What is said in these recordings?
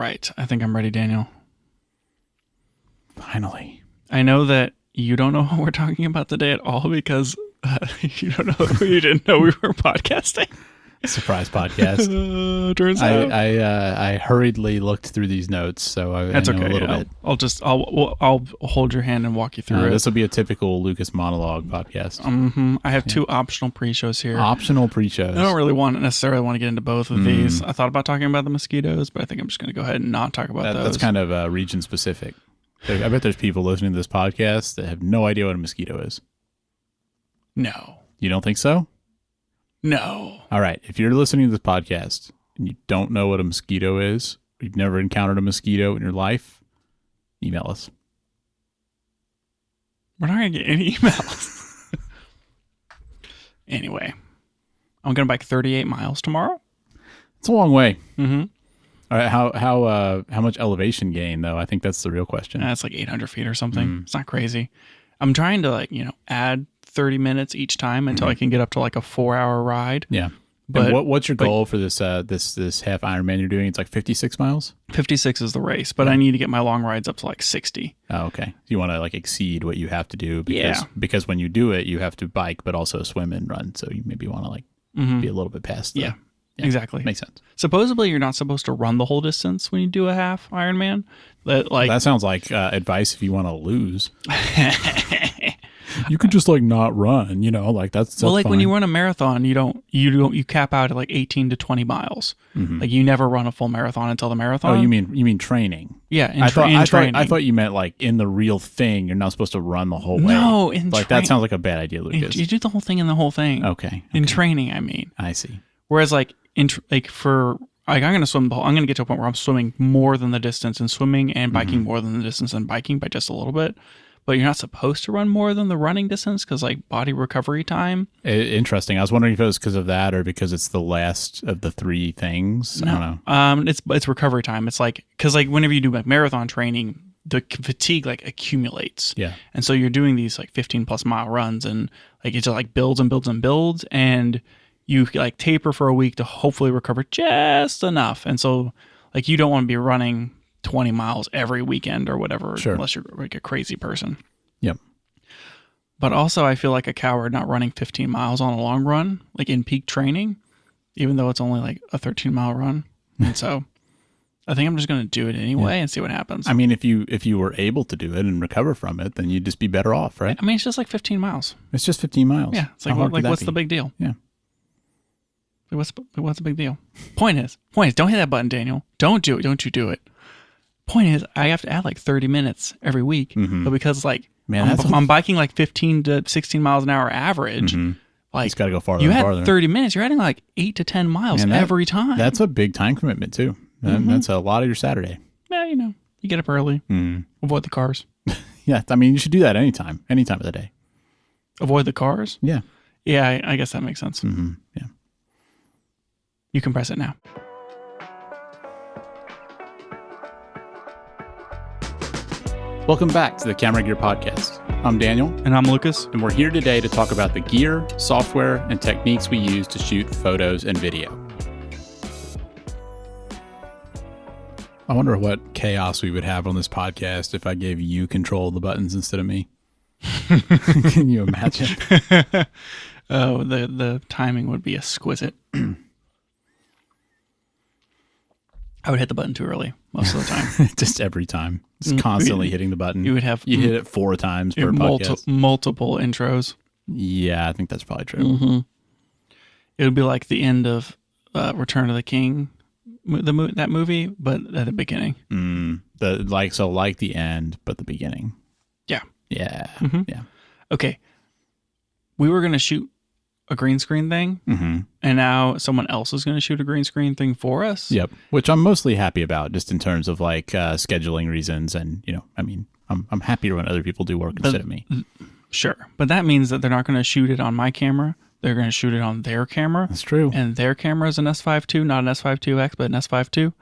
right. I think I'm ready, Daniel. Finally. I know that you don't know what we're talking about today at all because you didn't know we were podcasting. Surprise podcast. Turns out I hurriedly looked through these notes, so I know okay. a little bit. I'll hold your hand and walk you through it. This will be a typical Lucas monologue podcast. I have two optional pre-shows here. Optional pre-shows. I don't really necessarily want to get into both of these. I thought about talking about the mosquitoes, but I think I'm just going to go ahead and not talk about those. That's kind of region specific. I bet there's people listening to this podcast that have no idea what a mosquito is. No. You don't think so? No. All right. If you're listening to this podcast and you don't know what a mosquito is, or you've never encountered a mosquito in your life, email us. We're not going to get any emails. Anyway, I'm going to bike 38 miles tomorrow. It's a long way. Mm-hmm. All right. How much elevation gain, though? I think that's the real question. It's like 800 feet or something. It's not crazy. I'm trying to add 30 minutes each time until I can get up to like a 4-hour ride. Yeah. But and what's your goal for this half Ironman you're doing? It's like 56 miles? 56 is the race, but I need to get my long rides up to like 60. Oh, okay. You want to like exceed what you have to do because when you do it, you have to bike, but also swim and run. So you maybe want to like be a little bit past. Yeah, exactly. Makes sense. Supposedly you're not supposed to run the whole distance when you do a half Ironman. That sounds like advice if you want to lose. You could just like not run, that's well, like fine. when you run a marathon, you cap out at like 18 to 20 miles. Like you never run a full marathon until the marathon. Oh, you mean training? Yeah, training. I thought you meant like in the real thing, you're not supposed to run the whole way. No, that sounds like a bad idea, Lucas. You do the whole thing in the whole thing. Okay. In training, I mean. I see. Whereas I'm going to swim. I'm going to get to a point where I'm swimming more than the distance and swimming and biking more than the distance and biking by just a little bit. But you're not supposed to run more than the running distance because like body recovery time. Interesting. I was wondering if it was because of that or because it's the last of the three things. No. I don't know. It's recovery time. It's like because like whenever you do like marathon training, the fatigue like accumulates. Yeah. And so you're doing these like 15+ mile runs and like it just like builds and builds and builds and you like taper for a week to hopefully recover just enough. And so like you don't want to be running 20 miles every weekend or whatever, unless you're like a crazy person. Yep. But also I feel like a coward not running 15 miles on a long run, like in peak training, even though it's only like a 13-mile run. And so I think I'm just going to do it anyway and see what happens. I mean, if you were able to do it and recover from it, then you'd just be better off, right? I mean, it's just like 15 miles. It's just 15 miles. Yeah. It's like, what's the big deal? Yeah. What's the big deal? Point is, don't hit that button, Daniel. Don't do it. Don't you do it. Point is, I have to add like 30 minutes every week, but because like I'm biking like 15 to 16 miles an hour average, like it's got to go farther. You and had farther. 30 minutes. You're adding like 8 to 10 miles every time. That's a big time commitment too. That's a lot of your Saturday. Yeah, you get up early, avoid the cars. Yeah, I mean you should do that any time of the day. Avoid the cars. Yeah, yeah, I guess that makes sense. Yeah, you can press it now. Welcome back to the Camera Gear Podcast. I'm Daniel. And I'm Lucas. And we're here today to talk about the gear, software, and techniques we use to shoot photos and video. I wonder what chaos we would have on this podcast if I gave you control of the buttons instead of me. Can you imagine? Oh, the timing would be exquisite. I would hit the button too early most of the time. Just every time. Just constantly hitting the button. You hit it 4 times per podcast. Multiple intros. Yeah, I think that's probably true. It would be like the end of Return of the King, that movie, but at the beginning. Like the end, but the beginning. Yeah. Yeah. Yeah. Okay. We were going to shoot a green screen thing, and now someone else is going to shoot a green screen thing for us. Yep, which I'm mostly happy about, just in terms of like scheduling reasons, and I mean, I'm happier when other people do work instead of me. Sure, but that means that they're not going to shoot it on my camera. They're going to shoot it on their camera. That's true. And their camera is an S5 II, not an S5 IIX, but an S5 II.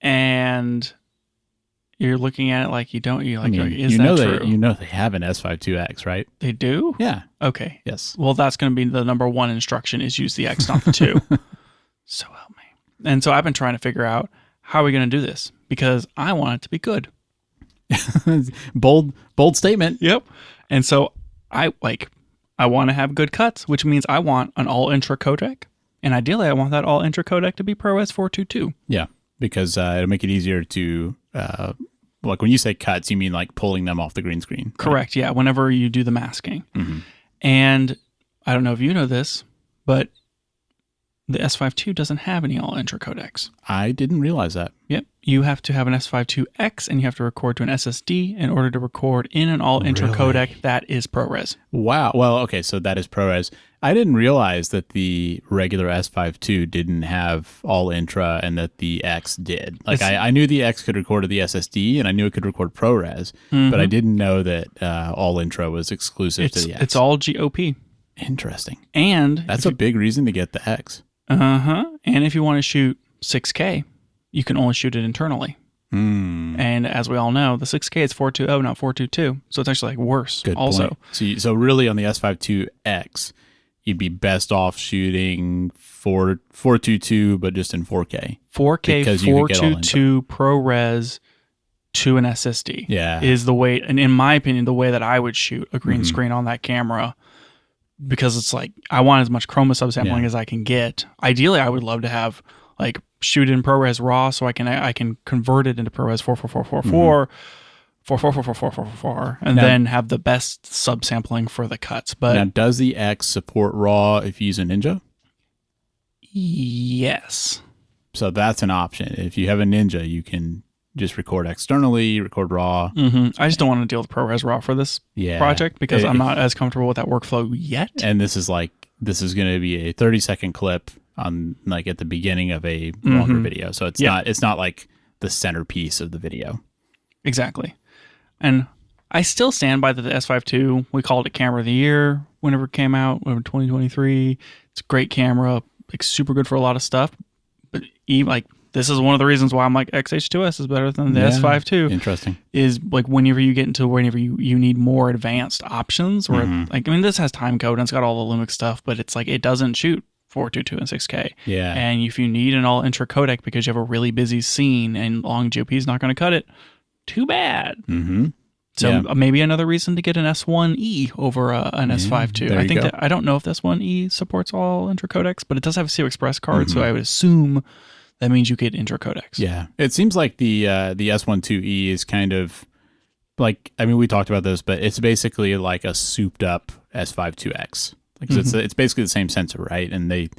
And you're looking at it like you don't. You're like, is that true? You know they have an S5 IIX, right? They do? Yeah. Okay. Yes. Well, that's going to be the number one instruction is use the X, not the 2. So help me. And so I've been trying to figure out how are we going to do this? Because I want it to be good. bold statement. Yep. And so I want to have good cuts, which means I want an all intra codec. And ideally, I want that all intra codec to be ProRes 422. Yeah, because it'll make it easier to, like when you say cuts, you mean like pulling them off the green screen. Right? Correct. Yeah. Whenever you do the masking. Mm-hmm. And I don't know if you know this, but the S5 II doesn't have any all intra codecs. I didn't realize that. Yep. You have to have an S5 IIX and you have to record to an SSD in order to record in an all intra codec that is ProRes. Wow. Well, okay, so that is ProRes. I didn't realize that the regular S5 II didn't have all intra and that the X did. Like I knew the X could record to the SSD and I knew it could record ProRes, but I didn't know that all intra was exclusive to the X. It's all GOP. Interesting. And that's a big reason to get the X. And if you want to shoot 6K, you can only shoot it internally. And as we all know, the 6K is 420, not 422. So it's actually like worse. Good also. Point. So really on the S5 IIX, you'd be best off shooting 422, but just in 4K. 4K 422 ProRes to an SSD. Yeah. Is the way, and in my opinion, the way that I would shoot a green screen on that camera. Because it's like, I want as much chroma subsampling as I can get. Ideally, I would love to have like shoot in ProRes RAW so I can convert it into ProRes 44444, 4444444, and then have the best subsampling for the cuts. But now, does the X support RAW if you use a Ninja? Yes. So that's an option. If you have a Ninja, you can just record externally, record RAW. I just don't want to deal with ProRes RAW for this project because I'm not as comfortable with that workflow yet. And this is going to be a 30-second clip on like at the beginning of a longer video. So it's not like the centerpiece of the video. Exactly. And I still stand by the S5 II. We called it camera of the year whenever it came out, in 2023. It's a great camera, like super good for a lot of stuff. But even like, this is one of the reasons why I'm like XH2S is better than the S5 II. Interesting. Is like whenever you get into whenever you need more advanced options, or like, I mean, this has time code and it's got all the Lumix stuff, but it's like it doesn't shoot 422 and 6K. Yeah. And if you need an all intra codec because you have a really busy scene and long GOP is not going to cut it, too bad. So maybe another reason to get an S1E over an S5 II. I think I don't know if the S1E supports all intra codecs, but it does have a CO Express card, so I would assume that means you get intra codecs. Yeah. It seems like the S12E is kind of like, I mean, we talked about this, but it's basically like a souped up S5 IIX. Like it's basically the same sensor, right? And they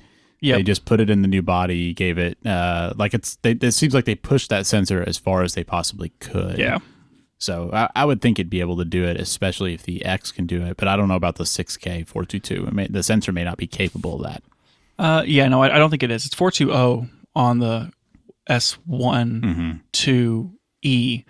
just put it in the new body, gave it it seems like they pushed that sensor as far as they possibly could. Yeah. So I would think it'd be able to do it, especially if the X can do it. But I don't know about the 6K 422. The sensor may not be capable of that. I don't think it is. It's 420 on the S1 2E,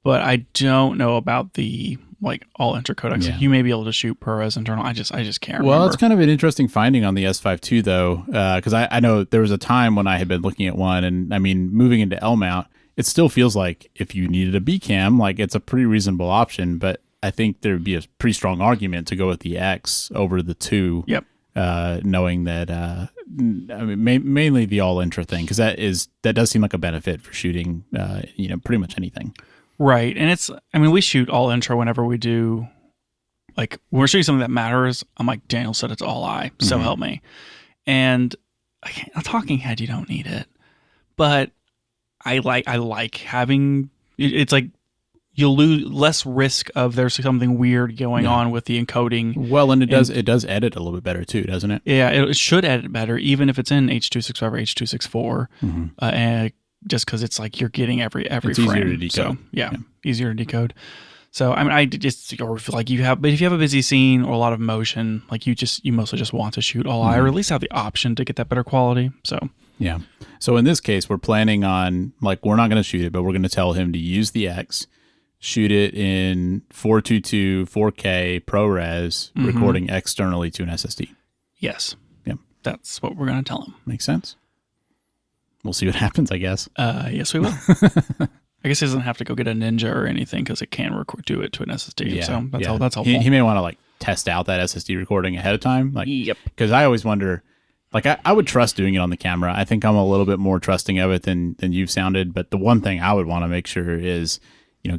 but I don't know about the like all intra codecs. Yeah. You may be able to shoot ProRes internal. I just can't remember. Well, it's kind of an interesting finding on the S5 II though, because I know there was a time when I had been looking at one, and I mean, moving into L mount, it still feels like if you needed a B cam, like it's a pretty reasonable option. But I think there'd be a pretty strong argument to go with the X over the 2. Yep. Knowing that, I mean, mainly the all intra thing, because that does seem like a benefit for shooting, pretty much anything. Right. And we shoot all intra whenever we do, like, when we're shooting something that matters. I'm like, Daniel said it's all I, so help me. And a talking head, you don't need it. But I like having, it's like, you'll lose less risk of there's something weird going on with the encoding. Well, and it does edit a little bit better too, doesn't it? Yeah, it should edit better, even if it's in H.265 or H.264, and just because it's like you're getting every it's frame. Easier to decode. So easier to decode. So I mean, I just or if like but if you have a busy scene or a lot of motion, like you mostly just want to shoot all eye, or at least have the option to get that better quality. So yeah. So in this case, we're planning on like we're not going to shoot it, but we're going to tell him to use the X. Shoot it in 422 4K ProRes, recording externally to an SSD. Yes. Yep. That's what we're going to tell him. Makes sense. We'll see what happens, I guess. Yes, we will. I guess he doesn't have to go get a Ninja or anything because it can do it to an SSD. Yeah, so that's helpful. He may want to like test out that SSD recording ahead of time. Like, because I always wonder, Like I would trust doing it on the camera. I think I'm a little bit more trusting of it than you've sounded. But the one thing I would want to make sure is,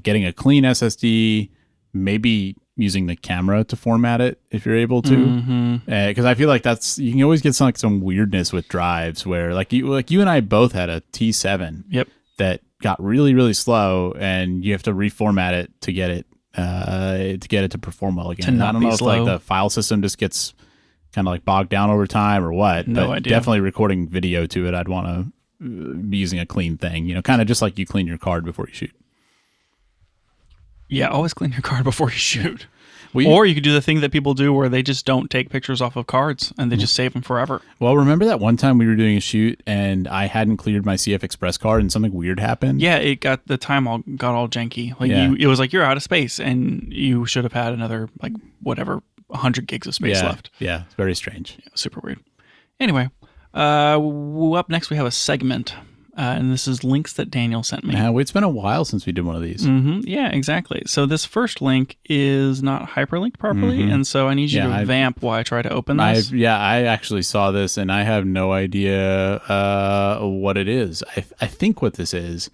getting a clean SSD, maybe using the camera to format it if you're able to. Because I feel like you can always get some weirdness with drives where like you and I both had a T7 that got really, really slow, and you have to reformat it to get it to perform well again. I don't know if like the file system just gets kind of like bogged down over time or what. No idea. Definitely recording video to it, I'd want to be using a clean thing. Kind of just like you clean your card before you shoot. Yeah, always clean your card before you shoot. Or you could do the thing that people do where they just don't take pictures off of cards and they just save them forever. Well, remember that one time we were doing a shoot and I hadn't cleared my CF Express card and something weird happened? Yeah, the time got all janky. Like it was like you're out of space and you should have had another 100 gigs of space left. Yeah, it's very strange. Yeah, super weird. Anyway, up next we have a segment. And this is links that Daniel sent me. It's been a while since we did one of these. Yeah, exactly. So this first link is not hyperlinked properly, and so I need you to vamp while I try to open this. I actually saw this, and I have no idea what it is. I think what this is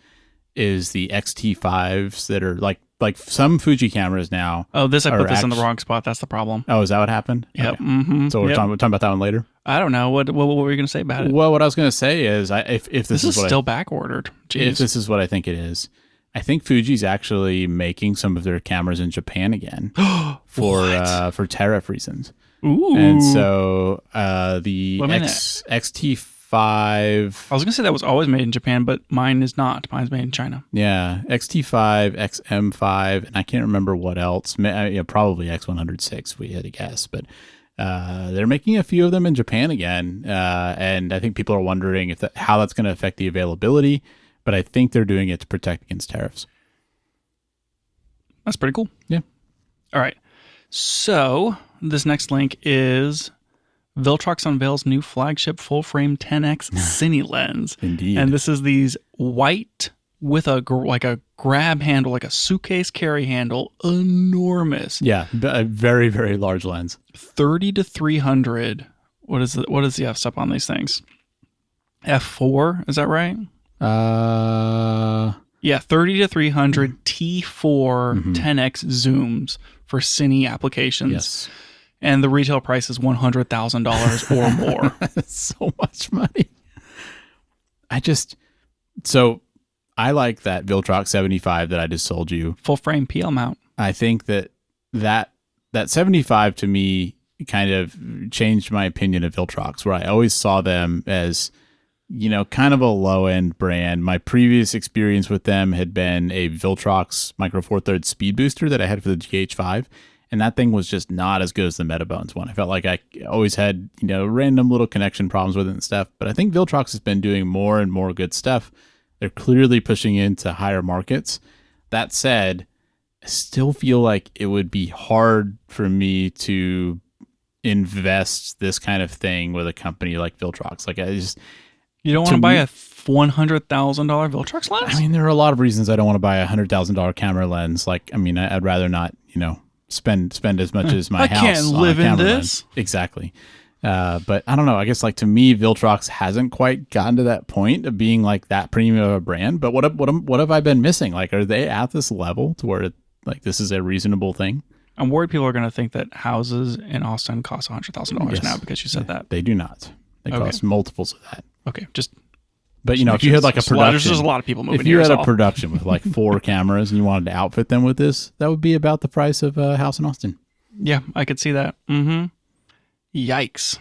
the XT5s that are like some Fuji cameras now. Oh, I put this in the wrong spot. That's the problem. Oh, is that what happened? Yep. Okay. So we're talking about that one later? I don't know. What were you going to say about it? Well, what I was going to say is if this is still back ordered. If this is what I think it is, I think Fuji's actually making some of their cameras in Japan again for tariff reasons. Ooh. And so the XT5. I was going to say that was always made in Japan, but mine is not. Mine's made in China. Yeah, XT5, XM5, and I can't remember what else. Probably X106, we had to guess. But they're making a few of them in Japan again, and I think people are wondering how that's going to affect the availability. But I think they're doing it to protect against tariffs. That's pretty cool. Yeah. All right. So this next link is Viltrox unveils new flagship full-frame 10x cine lens. Indeed. And this is these white with a grab handle, like a suitcase carry handle, enormous. Yeah, a very, very large lens. 30 to 300. What is the f-stop on these things? F4, is that right? Yeah, 30 to 300 T4 10x zooms for cine applications. Yes. And the retail price is $100,000 or more. That's so much money. I like that Viltrox 75 that I just sold you. Full frame PL mount. I think that 75 to me kind of changed my opinion of Viltrox, where I always saw them as, kind of a low end brand. My previous experience with them had been a Viltrox Micro Four Thirds speed booster that I had for the GH5. And that thing was just not as good as the Metabones one. I felt like I always had, random little connection problems with it and stuff. But I think Viltrox has been doing more and more good stuff. They're clearly pushing into higher markets. That said, I still feel like it would be hard for me to invest this kind of thing with a company like Viltrox. You don't want to buy a $100,000 Viltrox lens? I mean, there are a lot of reasons I don't want to buy a $100,000 camera lens. I'd rather not, spend as much as my house. I can't live in this. Lens. Exactly. But I don't know. I guess to me, Viltrox hasn't quite gotten to that point of being like that premium of a brand. But what have I been missing? Are they at this level to where this is a reasonable thing? I'm worried people are going to think that houses in Austin cost $100,000 now because you said that. They do not. They cost multiples of that. Okay, just. But if you had a production, there's just a lot of people moving. If you had a production with 4 cameras and you wanted to outfit them with this, that would be about the price of a house in Austin. Yeah, I could see that. Yikes!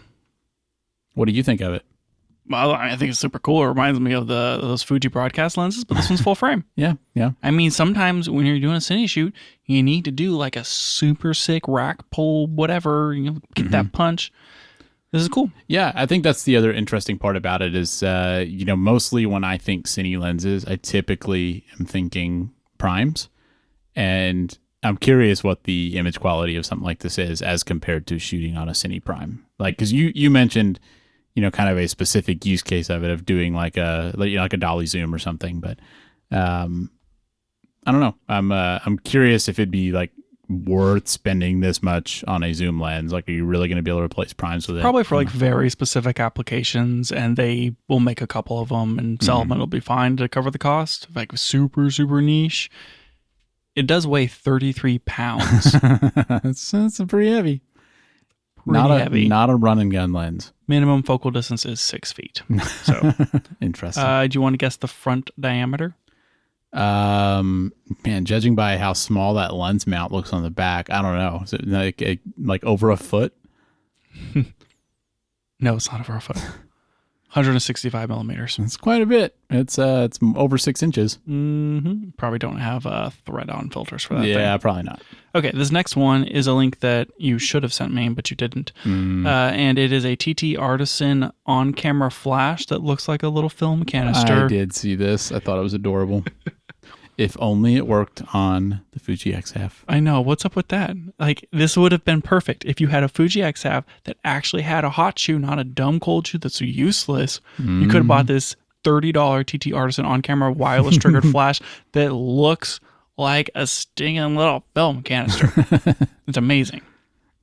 What do you think of it? Well, I think it's super cool. It reminds me of those Fuji broadcast lenses, but this one's full frame. Yeah. I mean, sometimes when you're doing a cine shoot, you need to do a super sick rack pull, whatever. Get that punch. This is cool. Yeah, I think that's the other interesting part about it is, mostly when I think cine lenses, I typically am thinking primes. And I'm curious what the image quality of something like this is as compared to shooting on a cine prime. Because you mentioned, kind of a specific use case of it, of doing like a dolly zoom or something. But I don't know. I'm curious if it'd be worth spending this much on a zoom lens? Like, are you really going to be able to replace primes with it? Probably for like very specific applications, and they will make a couple of them and sell them, and it'll be fine to cover the cost. Like super, super niche. It does weigh 33 pounds. It's pretty heavy. Pretty heavy. Not a run and gun lens. Minimum focal distance is 6 feet. So, interesting. Do you want to guess the front diameter? Man, judging by how small that lens mount looks on the back, I don't know. Is it like over a foot? No, it's not over a foot. 165 millimeters. It's quite a bit. It's over 6 inches. Mm-hmm. Probably don't have thread-on filters for that thing. Yeah, probably not. Okay, this next one is a link that you should have sent me, but you didn't. And it is a TTArtisan on-camera flash that looks like a little film canister. I did see this. I thought it was adorable. If only it worked on the Fuji X-E5. I know. What's up with that? Like, this would have been perfect if you had a Fuji X-E5 that actually had a hot shoe, not a dumb cold shoe that's useless. You could have bought this $30 TTArtisan on-camera wireless triggered flash that looks like a stinging little film canister. It's amazing.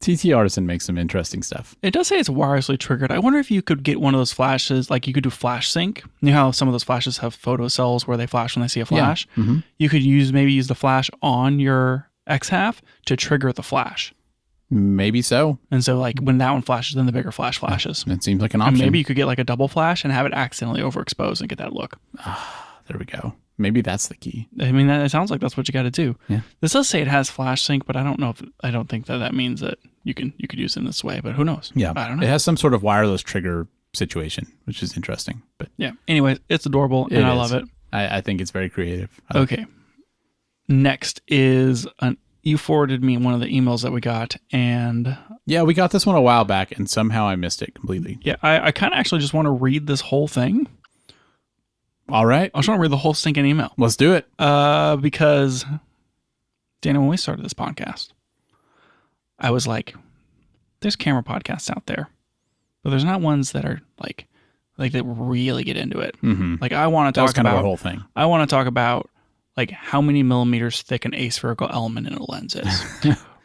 TTArtisan makes some interesting stuff. It does say it's wirelessly triggered. I wonder if you could get one of those flashes, like you could do flash sync. You know how some of those flashes have photo cells where they flash when they see a flash? Yeah. Mm-hmm. You could maybe use the flash on your X-E5 to trigger the flash. Maybe so. And so like when that one flashes, then the bigger flash flashes. That seems like an option. And maybe you could get like a double flash and have it accidentally overexposed and get that look. There we go. Maybe that's the key. I mean, it sounds like that's what you got to do. Yeah. This does say it has flash sync, but I don't think that means that you could use it in this way, but who knows? Yeah. I don't know. It has some sort of wireless trigger situation, which is interesting. But yeah. Anyway, it's adorable and I love it. I think it's very creative. Okay. Next is you forwarded me one of the emails that we got, and yeah, we got this one a while back and somehow I missed it completely. Yeah, I kind of actually just want to read this whole thing. All right. I just want to read the whole stinking email. Let's do it. Because, Dana, when we started this podcast, I was like, there's camera podcasts out there, but there's not ones that are like that really get into it. Mm-hmm. Like I want to talk about the whole thing. I want to talk about like how many millimeters thick an aspherical element in a lens is.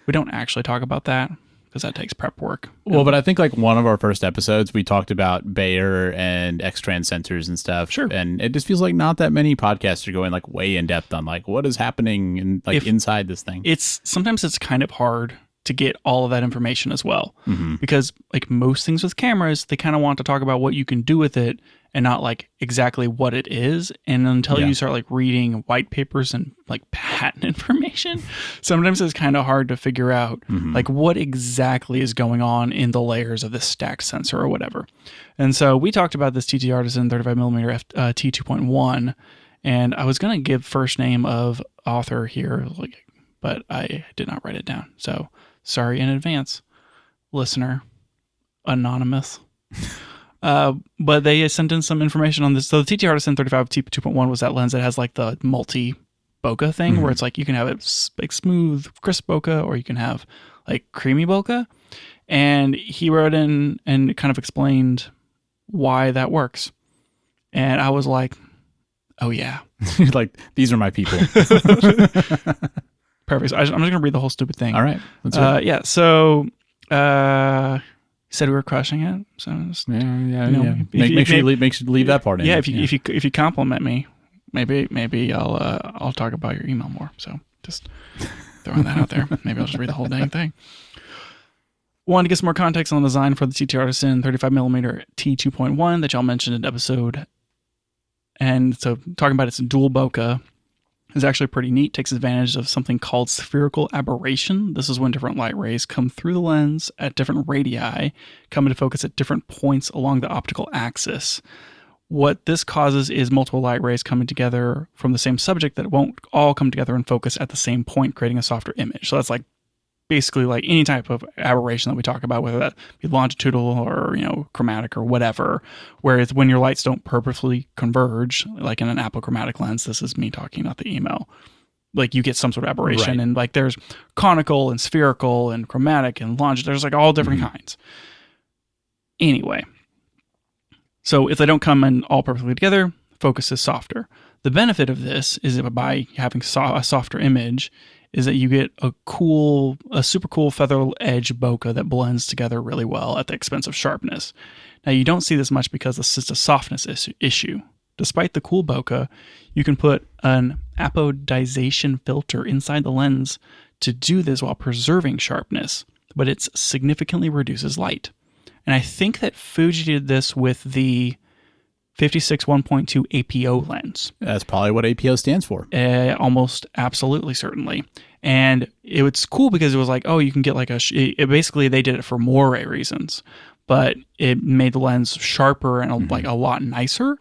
We don't actually talk about that because that takes prep work. Well, but I think like one of our first episodes, we talked about Bayer and X-Trans sensors and stuff. Sure. And it just feels like not that many podcasts are going like way in depth on like what is happening in like inside this thing. Sometimes it's kind of hard to get all of that information as well. Mm-hmm. Because like most things with cameras, they kind of want to talk about what you can do with it and not like exactly what it is. And until you start like reading white papers and like patent information, sometimes it's kind of hard to figure out like what exactly is going on in the layers of this stacked sensor or whatever. And so we talked about this TTArtisan 35mm T2.1, and I was going to give first name of author here, but I did not write it down. So sorry in advance, listener, anonymous. But they sent in some information on this. So the TTArtisan 35 T2.1 was that lens that has like the multi bokeh thing where it's like you can have it like smooth, crisp bokeh, or you can have like creamy bokeh. And he wrote in and kind of explained why that works. And I was like, oh yeah. Like, these are my people. Perfect. So I'm just going to read the whole stupid thing. All right. Let's hear it. Yeah. So, he said we were crushing it. So just, make sure you leave that part in. Yeah. If you compliment me, maybe I'll talk about your email more. So just throwing that out there. Maybe I'll just read the whole dang thing. Wanted to get some more context on the design for the TTArtisan 35mm T2.1 that y'all mentioned in episode. And so talking about its dual bokeh is actually pretty neat. Takes advantage of something called spherical aberration. This is when different light rays come through the lens at different radii, come into focus at different points along the optical axis. What this causes is multiple light rays coming together from the same subject that won't all come together and focus at the same point, creating a softer image. So that's like basically like any type of aberration that we talk about, whether that be longitudinal or, chromatic or whatever, whereas when your lights don't purposely converge, like in an apochromatic lens, this is me talking, not the email, like you get some sort of aberration. Right. And like there's conical and spherical and chromatic and longitudinal, there's like all different kinds. Anyway, so if they don't come in all perfectly together, focus is softer. The benefit of this is that by having a softer image, is that you get a super cool feather edge bokeh that blends together really well at the expense of sharpness. Now, you don't see this much because this is a softness issue. Despite the cool bokeh, you can put an apodization filter inside the lens to do this while preserving sharpness, but it significantly reduces light. And I think that Fuji did this with the 56 1.2 APO lens. That's probably what APO stands for. Almost absolutely, certainly. And it was cool because it was like, oh, you can get like basically they did it for moire reasons, but it made the lens sharper and like a lot nicer.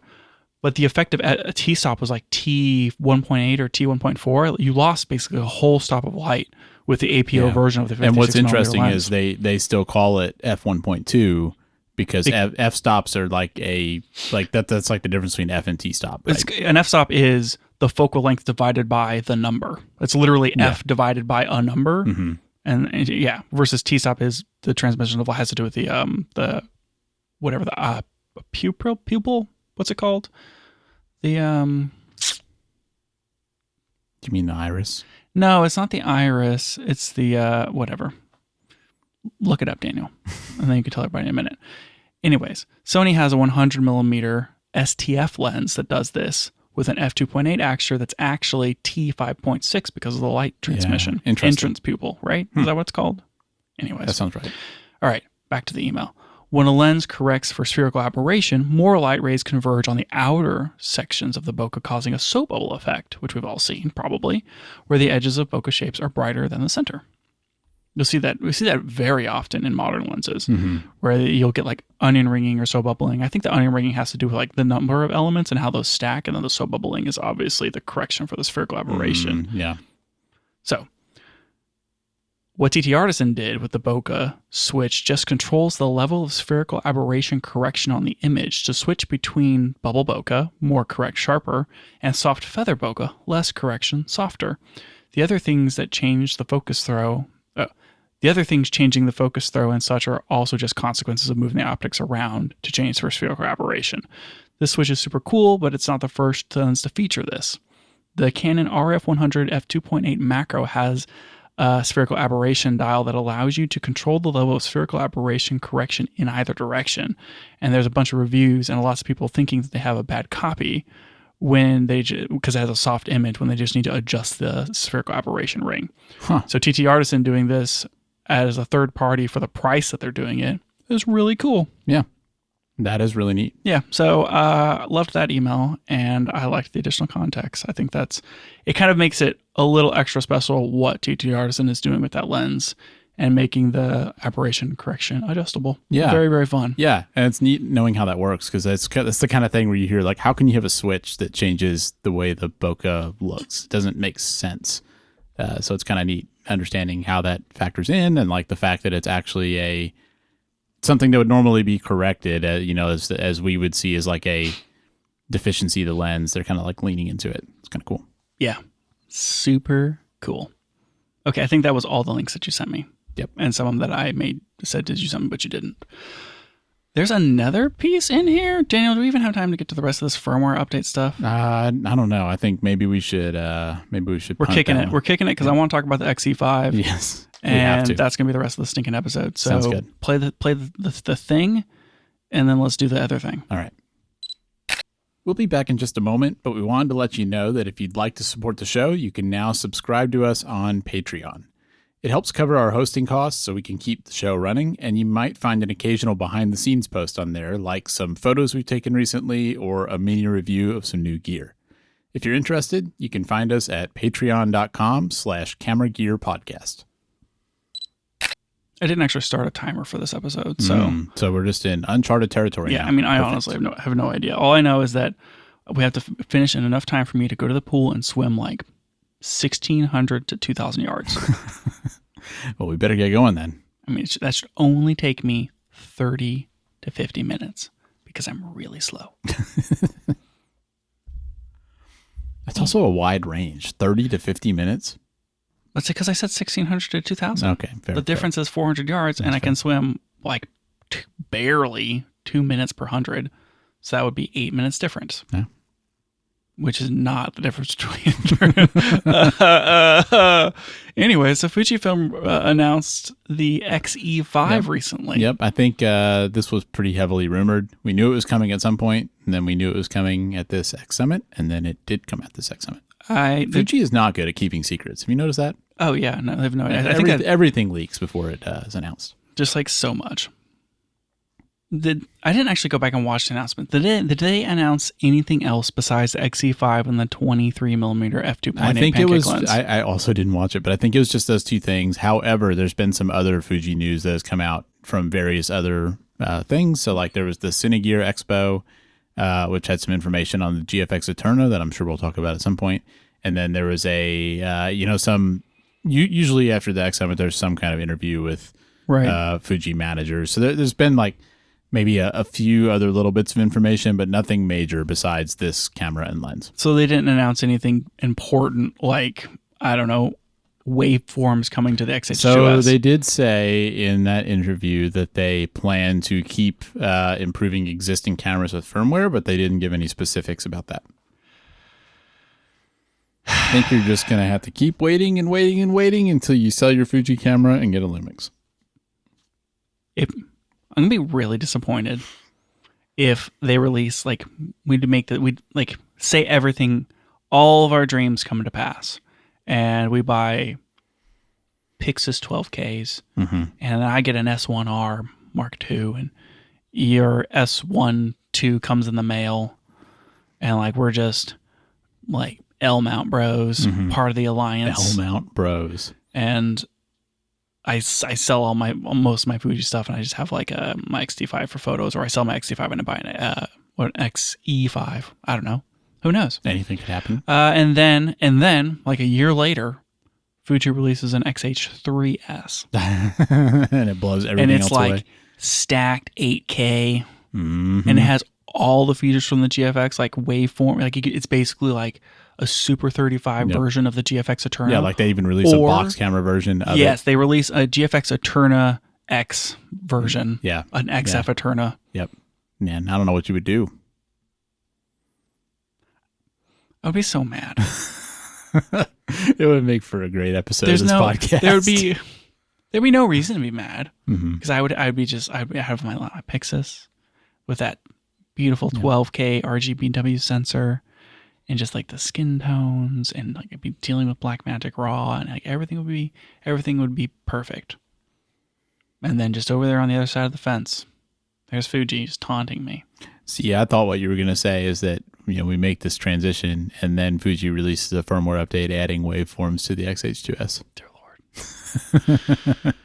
But the effect of a T-stop was like T1.8 or T1.4. You lost basically a whole stop of light with the APO version of the 56 And what's interesting lens. is they still call it f1.2 because f stops are that's like the difference between f and T-stop. Right? An f-stop is the focal length divided by the number. It's literally f divided by a number. Mm-hmm. And versus T-stop is the transmission level has to do with the pupil. What's it called? Do you mean the iris? No, it's not the iris. It's the whatever. Look it up, Daniel, and then you can tell everybody in a minute. Anyways, Sony has a 100 millimeter STF lens that does this with an f2.8 aperture that's actually T5.6 because of the light transmission. Entrance pupil, right? Is that what it's called? Anyways. That sounds right. All right, back to the email. When a lens corrects for spherical aberration, more light rays converge on the outer sections of the bokeh, causing a soap bubble effect, which we've all seen, probably, where the edges of bokeh shapes are brighter than the center. We see that very often in modern lenses, where you'll get like onion ringing or soap bubbling. I think the onion ringing has to do with like the number of elements and how those stack, and then the soap bubbling is obviously the correction for the spherical aberration. So, what TTArtisan did with the bokeh switch just controls the level of spherical aberration correction on the image to switch between bubble bokeh, more correct, sharper, and soft feather bokeh, less correction, softer. The other things changing the focus throw and such are also just consequences of moving the optics around to change for spherical aberration. This switch is super cool, but it's not the first lens to feature this. The Canon RF100 f2.8 macro has a spherical aberration dial that allows you to control the level of spherical aberration correction in either direction. And there's a bunch of reviews and lots of people thinking that they have a bad copy because it has a soft image when they just need to adjust the spherical aberration ring. So TTArtisan doing this as a third party for the price that they're doing it is really cool. Yeah. That is really neat. Yeah. So loved that email, and I liked the additional context. I think it kind of makes it a little extra special what TTArtisan is doing with that lens and making the aberration correction adjustable. Yeah. Very, very fun. Yeah. And it's neat knowing how that works, because that's the kind of thing where you hear like, how can you have a switch that changes the way the bokeh looks? It doesn't make sense. So it's kind of neat understanding how that factors in, and like the fact that it's actually something that would normally be corrected, as we would see as like a deficiency of the lens. They're kind of like leaning into it. It's kind of cool. Yeah. Super cool. Okay. I think that was all the links that you sent me. Yep. And some of them that I said, did you send me, but you didn't. There's another piece in here. Daniel, do we even have time to get to the rest of this firmware update stuff? I don't know. I think maybe we should. We're kicking it. We're kicking it because I want to talk about the X-E5. Yes. And that's going to be the rest of the stinking episode. So sounds good. Play the thing, and then let's do the other thing. All right. We'll be back in just a moment, but we wanted to let you know that if you'd like to support the show, you can now subscribe to us on Patreon. It helps cover our hosting costs so we can keep the show running, and you might find an occasional behind-the-scenes post on there, like some photos we've taken recently or a mini review of some new gear. If you're interested, you can find us at patreon.com/cameragearpodcast. I didn't actually start a timer for this episode, so so we're just in uncharted territory now. I mean, I honestly have no idea. All I know is that we have to finish in enough time for me to go to the pool and swim like 1,600 to 2,000 yards. Well, we better get going then. I mean, that should only take me 30 to 50 minutes because I'm really slow. That's also a wide range, 30 to 50 minutes. That's because I said 1,600 to 2,000. Okay, fair. The difference is 400 yards, and I can swim like barely 2 minutes per 100. So that would be 8 minutes difference. Yeah. which is not the difference between. Anyway, so Fujifilm announced the X-E5 recently. Yep, I think this was pretty heavily rumored. We knew it was coming at some point, and then we knew it was coming at this X Summit, and then it did come at this X Summit. Fuji is not good at keeping secrets. Have you noticed that? Oh yeah, no, I have no idea. I think think everything leaks before it is announced. Just like so much. I didn't actually go back and watch the announcement. Did they announce anything else besides the X-E5 and the 23mm f2.8 I think it was. lens? I also didn't watch it, but I think it was just those two things. However, there's been some other Fuji news that has come out from various other things. So, like there was the Cinegear Expo, which had some information on the GFX Eterna that I'm sure we'll talk about at some point. And then there was usually after the X Summit, there's some kind of interview with Fuji managers. So there's been like maybe a few other little bits of information, but nothing major besides this camera and lens. So they didn't announce anything important like, I don't know, waveforms coming to the X-H2S. So they did say in that interview that they plan to keep improving existing cameras with firmware, but they didn't give any specifics about that. I think you're just going to have to keep waiting and waiting and waiting until you sell your Fuji camera and get a Lumix. I'm going to be really disappointed if they release, like, we'd say everything, all of our dreams come to pass. And we buy Pixis 12Ks, and I get an S1R Mark II, and your S1 II comes in the mail, and, like, we're just, like, L-mount bros, part of the alliance. L-mount bros. And I sell most of my Fuji stuff, and I just have like my X-T5 for photos, or I sell my X-T5 and I buy an X-E5. I don't know. Who knows? Anything could happen. And then like a year later, Fuji releases an X-H3S, and it blows everything else away. And it's like stacked 8K, and it has all the features from the GFX, like waveform. Like it's basically like a Super 35 version of the GFX Eterna. Yeah, like they even released a box camera version of it. They released a GFX Eterna X version. Yeah. An XF Eterna. Yep. Man, I don't know what you would do. I would be so mad. It would make for a great episode of this podcast. There'd be no reason to be mad. Because I'd have my Pixis with that beautiful 12K RGBW sensor. And just like the skin tones, and like I'd be dealing with Blackmagic RAW, and like everything would be perfect. And then just over there on the other side of the fence, there's Fuji just taunting me. See, I thought what you were gonna say is that we make this transition, and then Fuji releases a firmware update adding waveforms to the X-H2S. Dear Lord.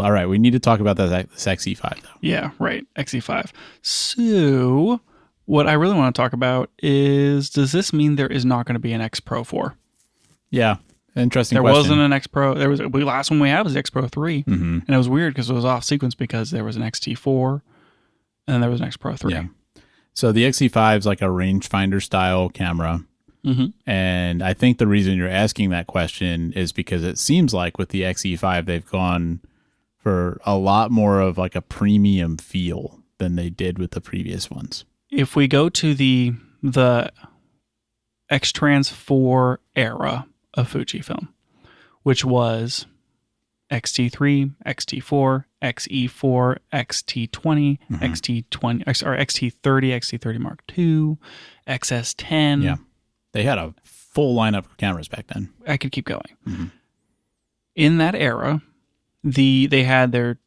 All right, we need to talk about this X-E5 though. Yeah, right, X-E5. So what I really want to talk about is, does this mean there is not going to be an X Pro 4? Yeah, interesting there question. Wasn't an X Pro. There was the last one we had was the X Pro 3, and it was weird because it was off sequence because there was an XT4, and then there was an X Pro 3. Yeah. So the X-E5 is like a rangefinder style camera, and I think the reason you're asking that question is because it seems like with the X-E5 they've gone for a lot more of like a premium feel than they did with the previous ones. If we go to the X-Trans 4 era of Fujifilm, which was XT3, XT4, XE4, XT20, XT20, or XT30, XT30 Mark II, XS10. Yeah, they had a full lineup of cameras back then. I could keep going. In that era, they had their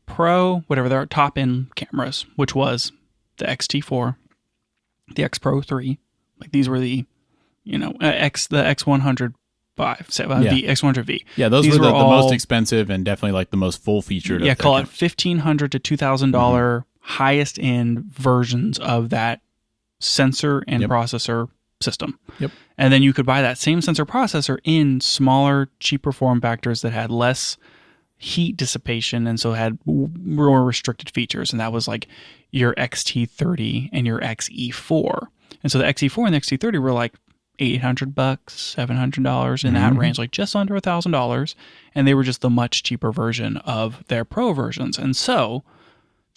Pro, whatever, their top-end cameras, which was the XT4, the X Pro 3. Like these were the, the X100 the X100V. Yeah, those were the most expensive and definitely like the most full-featured. Yeah, call it $1,500 to $2,000 highest-end versions of that sensor and processor system. Yep. And then you could buy that same sensor processor in smaller, cheaper form factors that had less heat dissipation and so had more restricted features. And that was like your XT30 and your XE4. And so the XE4 and the XT30 were like $800, $700 in that range, like just under $1,000. And they were just the much cheaper version of their Pro versions. And so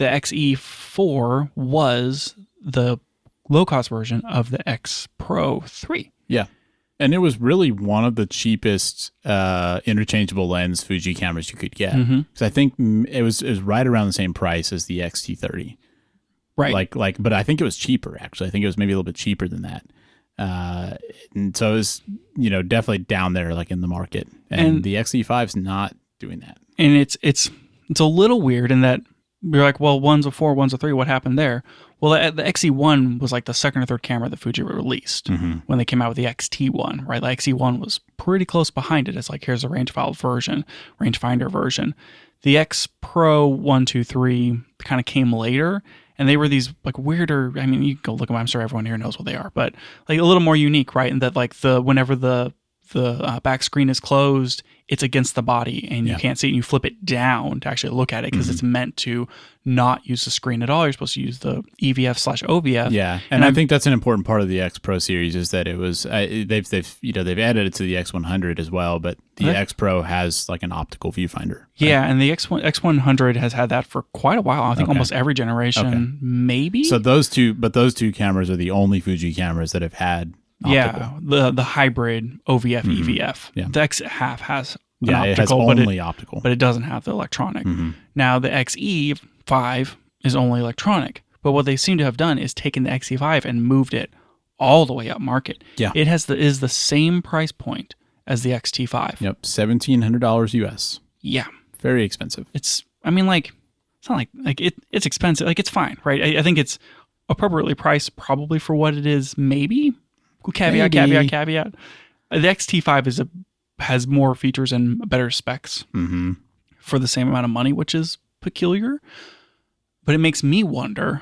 the XE4 was the low-cost version of the X Pro 3. Yeah. And it was really one of the cheapest interchangeable lens Fuji cameras you could get. Because I think it was right around the same price as the XT30. Right. But I think it was cheaper, actually. I think it was maybe a little bit cheaper than that. And so it was, definitely down there, like in the market. And the XE5 is not doing that. And it's a little weird in that you're like, well, one's a 4, one's a 3. What happened there? Well, the XE1 was like the second or third camera that Fuji released when they came out with the XT1, right? The XE1 was pretty close behind it. It's like, here's a rangefinder version. The X Pro 1, 2, 3 kind of came later, and they were these like weirder. I mean, you can go look at them. I'm sure everyone here knows what they are, but like a little more unique, right? And that like whenever the back screen is closed, it's against the body and you can't see it, and you flip it down to actually look at it because it's meant to not use the screen at all. You're supposed to use the EVF/OVF. Yeah, and I think that's an important part of the X Pro series is that it was they've added it to the X100 as well, but the X Pro has like an optical viewfinder. Right? Yeah, and the X100 has had that for quite a while. I think almost every generation, maybe. So those two cameras are the only Fuji cameras that have had optical. Yeah, the hybrid OVF EVF. Yeah. The XF has it has only optical, but it doesn't have the electronic. Now the XE5 is only electronic, but what they seem to have done is taken the XE5 and moved it all the way up market. Yeah, it is the same price point as the XT5. Yep, $1,700 US. Yeah, very expensive. It's not like it's expensive. Like it's fine, right? I think it's appropriately priced probably for what it is. Maybe. Caveat. The XT5 has more features and better specs for the same amount of money, which is peculiar. But it makes me wonder,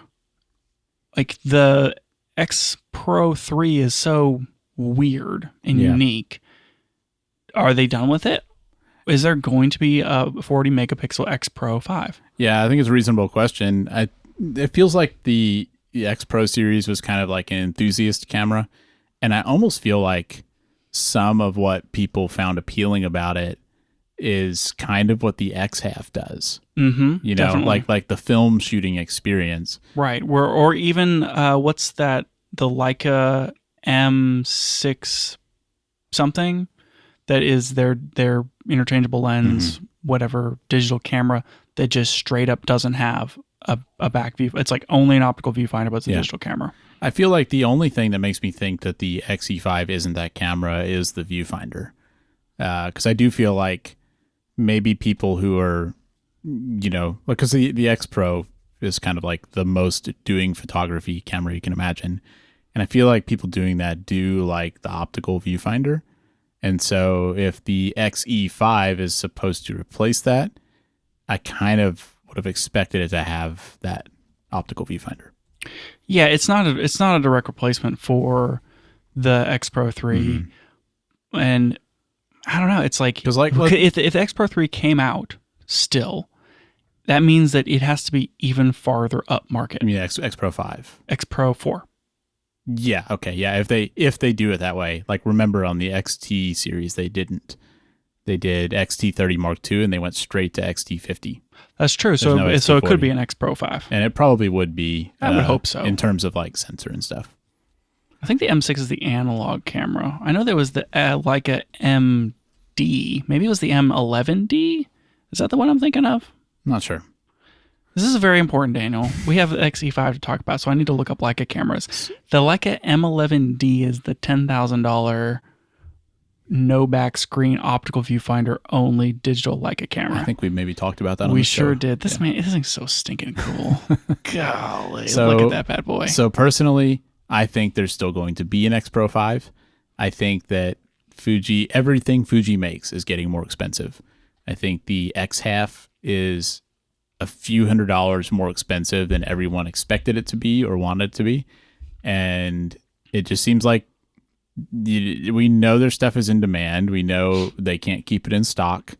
like the X Pro 3 is so weird and unique. Are they done with it? Is there going to be a 40 megapixel X Pro 5? Yeah, I think it's a reasonable question. It feels like the X Pro series was kind of like an enthusiast camera. And I almost feel like some of what people found appealing about it is kind of what the XF does. Definitely. like the film shooting experience. Right. Or even what's that? The Leica M6 something that is their interchangeable lens, whatever digital camera that just straight up doesn't have a back view. It's like only an optical viewfinder, but it's a digital camera. I feel like the only thing that makes me think that the XE5 isn't that camera is the viewfinder. Because I do feel like maybe people who are, because the X Pro is kind of like the most doing photography camera you can imagine. And I feel like people doing that do like the optical viewfinder. And so if the XE5 is supposed to replace that, I kind of would have expected it to have that optical viewfinder. Yeah, it's not a direct replacement for the X Pro 3, and I don't know. It's like if the X Pro 3 came out still, that means that it has to be even farther up market. I mean, X Pro 5, X Pro 4. Yeah. Okay. Yeah. If they do it that way, like remember on the XT series, they didn't. They did XT30 Mark II and they went straight to XT50. That's true. So it could be an X Pro 5. And it probably would be. I would hope so. In terms of like sensor and stuff. I think the M6 is the analog camera. I know there was the Leica MD. Maybe it was the M11D. Is that the one I'm thinking of? I'm not sure. This is very important, Daniel. We have the XE5 to talk about, so I need to look up Leica cameras. The Leica M11D is the $10,000 no back screen optical viewfinder only digital Leica camera. I think we maybe talked about that on the show. We sure did. This thing's so stinking cool. Golly, look at that bad boy. So personally, I think there's still going to be an X Pro 5. I think that everything Fuji makes is getting more expensive. I think the XF is a few $100s more expensive than everyone expected it to be or wanted it to be. And it just seems like we know their stuff is in demand. We know they can't keep it in stock.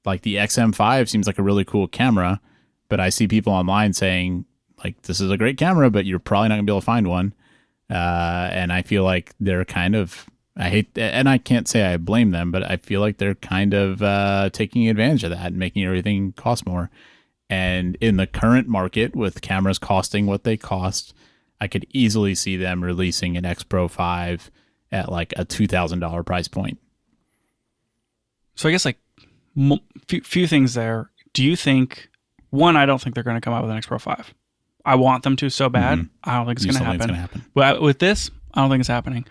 Like the XM5 seems like a really cool camera, but I see people online saying like, this is a great camera, but you're probably not gonna be able to find one. And I feel like they're kind of, and I can't say I blame them, but I feel like they're kind of taking advantage of that and making everything cost more. And in the current market, with cameras costing what they cost, I could easily see them releasing an X Pro 5 at like a $2,000 price point. So I guess like few things there. Do you think, one, I don't think they're going to come out with an X Pro 5. I want them to so bad. Mhm. I don't think it's going to happen. But But with this, I don't think it's happening.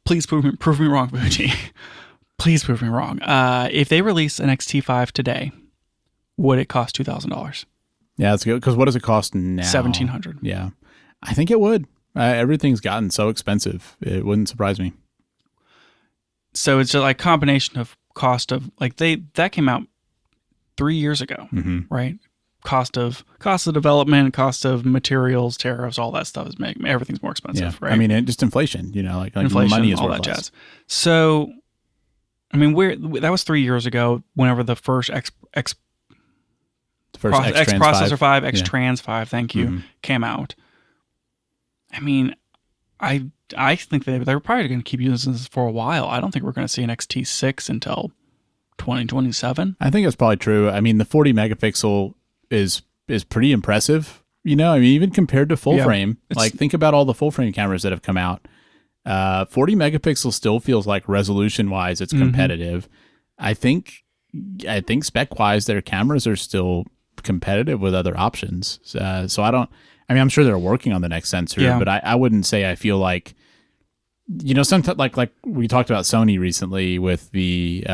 Please prove me wrong, Fuji. Please prove me wrong. If they release an X-T5 today, would it cost $2,000? yeah, that's good. Because what does it cost now? $1,700. Yeah, I think it would. Everything's gotten so expensive. It wouldn't surprise me. So it's just like combination of cost of like that came out 3 years ago, right? Cost of development, cost of materials, tariffs, all that stuff is making everything's more expensive, right? I mean, just inflation. Like Inflation, money is all worth that less. jazz. So, I mean, that was 3 years ago. Whenever the first X Processor 5, X Trans 5, thank you, came out. I mean, I think they're probably going to keep using this for a while. I don't think we're going to see an XT6 until 2027. I think that's probably true. I mean, the 40 megapixel is pretty impressive. I mean, even compared to full frame, like think about all the full frame cameras that have come out. 40 megapixel still feels like resolution wise, it's competitive. I think spec wise, their cameras are still competitive with other options. So I'm sure they're working on the next sensor, but I wouldn't say I feel like, sometimes like we talked about Sony recently with the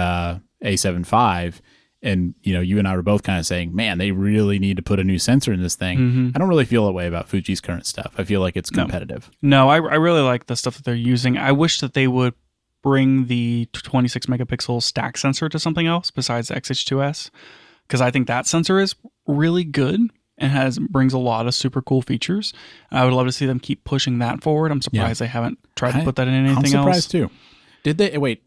A7 V, and you and I were both kind of saying, man, they really need to put a new sensor in this thing. I don't really feel that way about Fuji's current stuff. I feel like it's competitive. No, I really like the stuff that they're using. I wish that they would bring the 26 megapixel stack sensor to something else besides the XH2S, because I think that sensor is really good and brings a lot of super cool features. I would love to see them keep pushing that forward. I'm surprised they haven't tried to put that in anything else. I'm surprised too. Did they? Wait,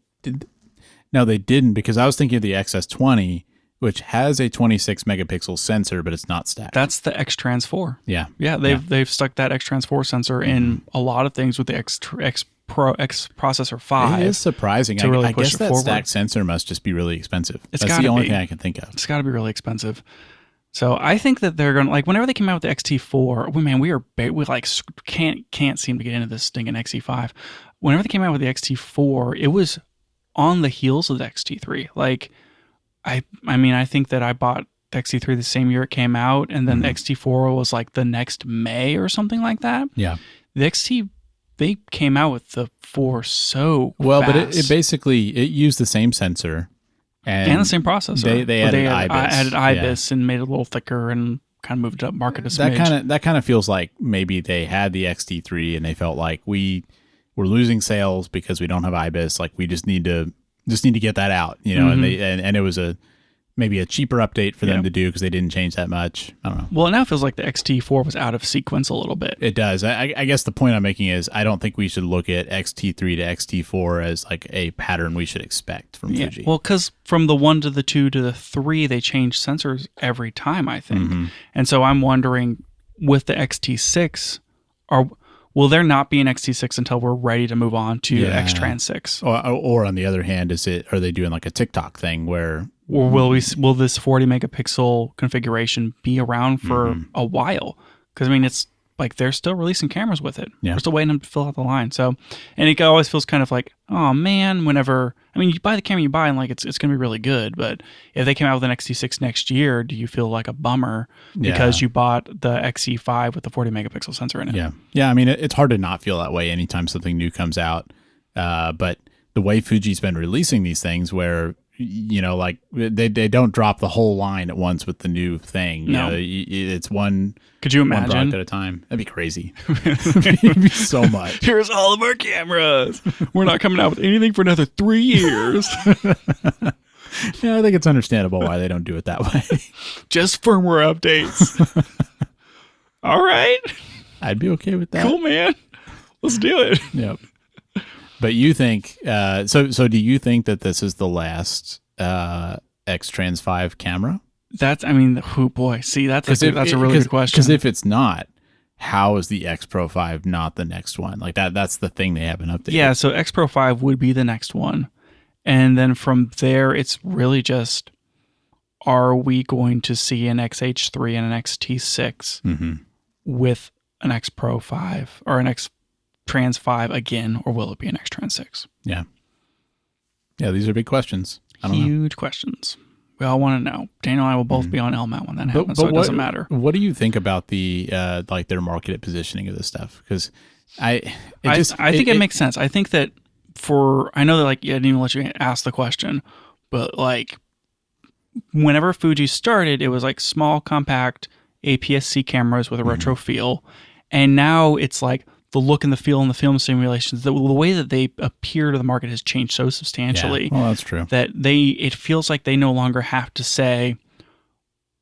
no, they didn't, because I was thinking of the XS20, which has a 26 megapixel sensor, but it's not stacked. That's the X Trans 4. Yeah. They've stuck that X Trans 4 sensor in a lot of things with the X Processor 5. It is surprising. Really I guess that forward. stacked sensor must just be really expensive. It's That's the only thing I can think of. It's got to be really expensive. So I think that they're going to, like, whenever they came out with the XT4, we can't seem to get into this stinking XE5. Whenever they came out with the XT4, it was on the heels of the XT3. Like, I mean, I think that I bought the XT3 the same year it came out, and then the XT4 was like the next May or something like that. Yeah. The XT, they came out with the 4 so well, fast. but it basically used the same sensor and the same processor. They added IBIS. Added IBIS and made it a little thicker and kind of moved up market a smidge. That kind of feels like maybe they had the XT3 and they felt like we're losing sales because we don't have IBIS. Like we just need to get that out, and it was maybe a cheaper update for them to do because they didn't change that much. I don't know. Well, it now feels like the XT4 was out of sequence a little bit. It does. I guess the point I'm making is I don't think we should look at XT3 to XT4 as like a pattern we should expect from Fuji. Well, because from the 1 to the 2 to the 3, they change sensors every time, I think. And so I'm wondering, with the XT6, will there not be an XT6 until we're ready to move on to X Trans 6? Or on the other hand, are they doing like a TikTok thing where... Or will this 40 megapixel configuration be around for a while? Because I mean, it's like they're still releasing cameras with it. Yeah. We're still waiting to fill out the line. So, and it always feels kind of like, oh man, whenever you buy the camera you buy and like it's going to be really good, but if they came out with an XT6 next year, do you feel like a bummer because you bought the XE5 with the 40 megapixel sensor in it? Yeah. I mean, it's hard to not feel that way anytime something new comes out. But the way Fuji's been releasing these things, where like they don't drop the whole line at once with the new thing. No. It's one. Could you imagine? One product at a time. That'd be crazy. It'd be so much. Here's all of our cameras. We're not coming out with anything for another 3 years. Yeah, I think it's understandable why they don't do it that way. Just firmware updates. All right. I'd be okay with that. Cool, man. Let's do it. Yep. But you think so do you think that this is the last X Trans 5 camera? Oh boy. See, that's a really good question. Because if it's not, how is the X Pro 5 not the next one? Like that's the thing they haven't updated. Yeah, so X Pro 5 would be the next one. And then from there, it's really just, are we going to see an XH3 and an XT6 with an X Pro 5 or an X Trans 5 again, or will it be an X Trans 6? Yeah. Yeah, these are big questions. Huge questions. We all want to know. Daniel and I will both be on LMAT when that happens, so it doesn't matter. What do you think about the like their marketed positioning of this stuff? Because I think it makes sense. I think that I know that like I didn't even let you ask the question, but like whenever Fuji started, it was like small, compact APS-C cameras with a retro feel, and now it's like the look and the feel and the film simulations, the way that they appear to the market has changed so substantially. Yeah, well, that's true. That it feels like they no longer have to say,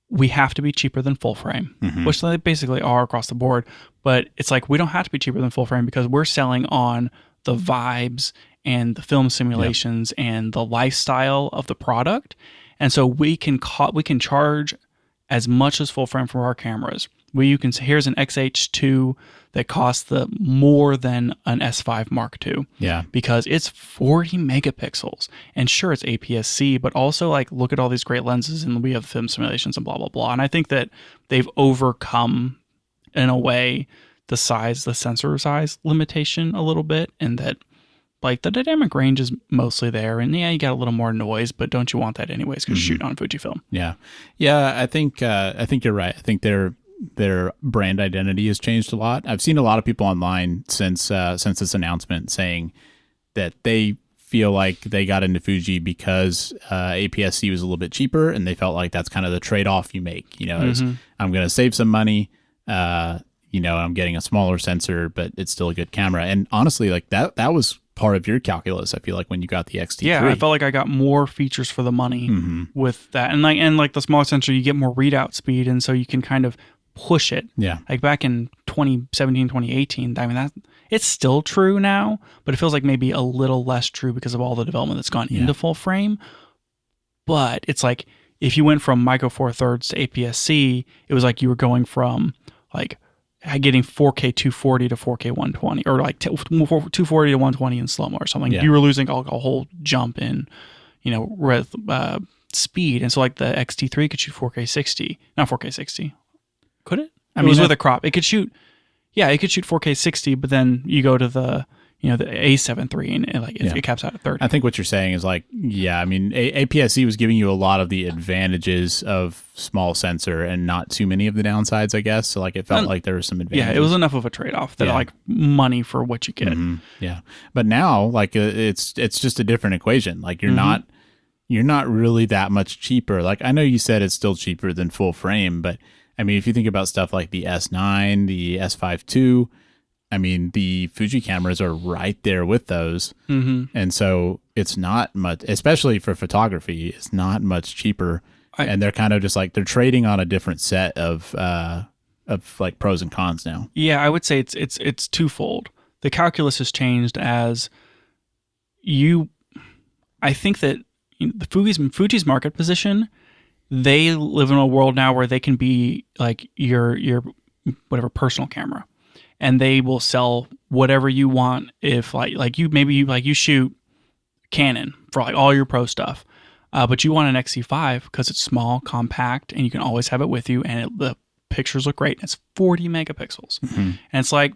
we have to be cheaper than full frame, which they basically are across the board. But it's like, we don't have to be cheaper than full frame because we're selling on the vibes and the film simulations and the lifestyle of the product. And so we can charge as much as full frame for our cameras. Here's an XH2 that costs more than an S5 Mark II. Yeah. Because it's 40 megapixels. And sure, it's APS-C, but also like look at all these great lenses and we have film simulations and blah, blah, blah. And I think that they've overcome, in a way, the sensor size limitation a little bit, and that like the dynamic range is mostly there. And yeah, you got a little more noise, but don't you want that anyways because you're shooting on Fujifilm? Yeah. Yeah, I think you're right. I think their brand identity has changed a lot. I've seen a lot of people online since this announcement saying that they feel like they got into Fuji because APS-C was a little bit cheaper, and they felt like that's kind of the trade-off you make. You know, I'm going to save some money. I'm getting a smaller sensor, but it's still a good camera. And honestly, like that was part of your calculus. I feel like when you got the XT3. Yeah, I felt like I got more features for the money with that, and like the smaller sensor, you get more readout speed, and so you can kind of push it. Yeah. Like back in 2017, 2018, I mean, it's still true now, but it feels like maybe a little less true because of all the development that's gone into full frame. But it's like, if you went from Micro Four Thirds to APS-C, it was like you were going from like getting 4K 240 to 4K 120, or like 240 to 120 in slow-mo or something. Yeah. You were losing a whole jump in, speed. And so like the XT3 could shoot 4K 60, not 4K 60. Could it? I mean, it was with a crop. It could shoot 4K 60, but then you go to the A7 III and it caps out at 30. I think what you're saying is like, yeah, I mean, APS-C was giving you a lot of the advantages of small sensor and not too many of the downsides, I guess. So like it felt like there were some advantages. Yeah, it was enough of a trade-off that like money for what you get. Yeah. But now like it's just a different equation. Like you're not really that much cheaper. Like I know you said it's still cheaper than full frame, but I mean, if you think about stuff like the S9, the S5 II, I mean, the Fuji cameras are right there with those. And so it's not much, especially for photography, it's not much cheaper. And they're kind of just like, they're trading on a different set of like pros and cons now. Yeah, I would say it's twofold. The calculus has changed as I think that Fuji's market position, they live in a world now where they can be like your whatever personal camera, and they will sell whatever you want. If you shoot Canon for like all your pro stuff, but you want an XE5 because it's small, compact, and you can always have it with you, and the pictures look great. It's 40 megapixels, and it's like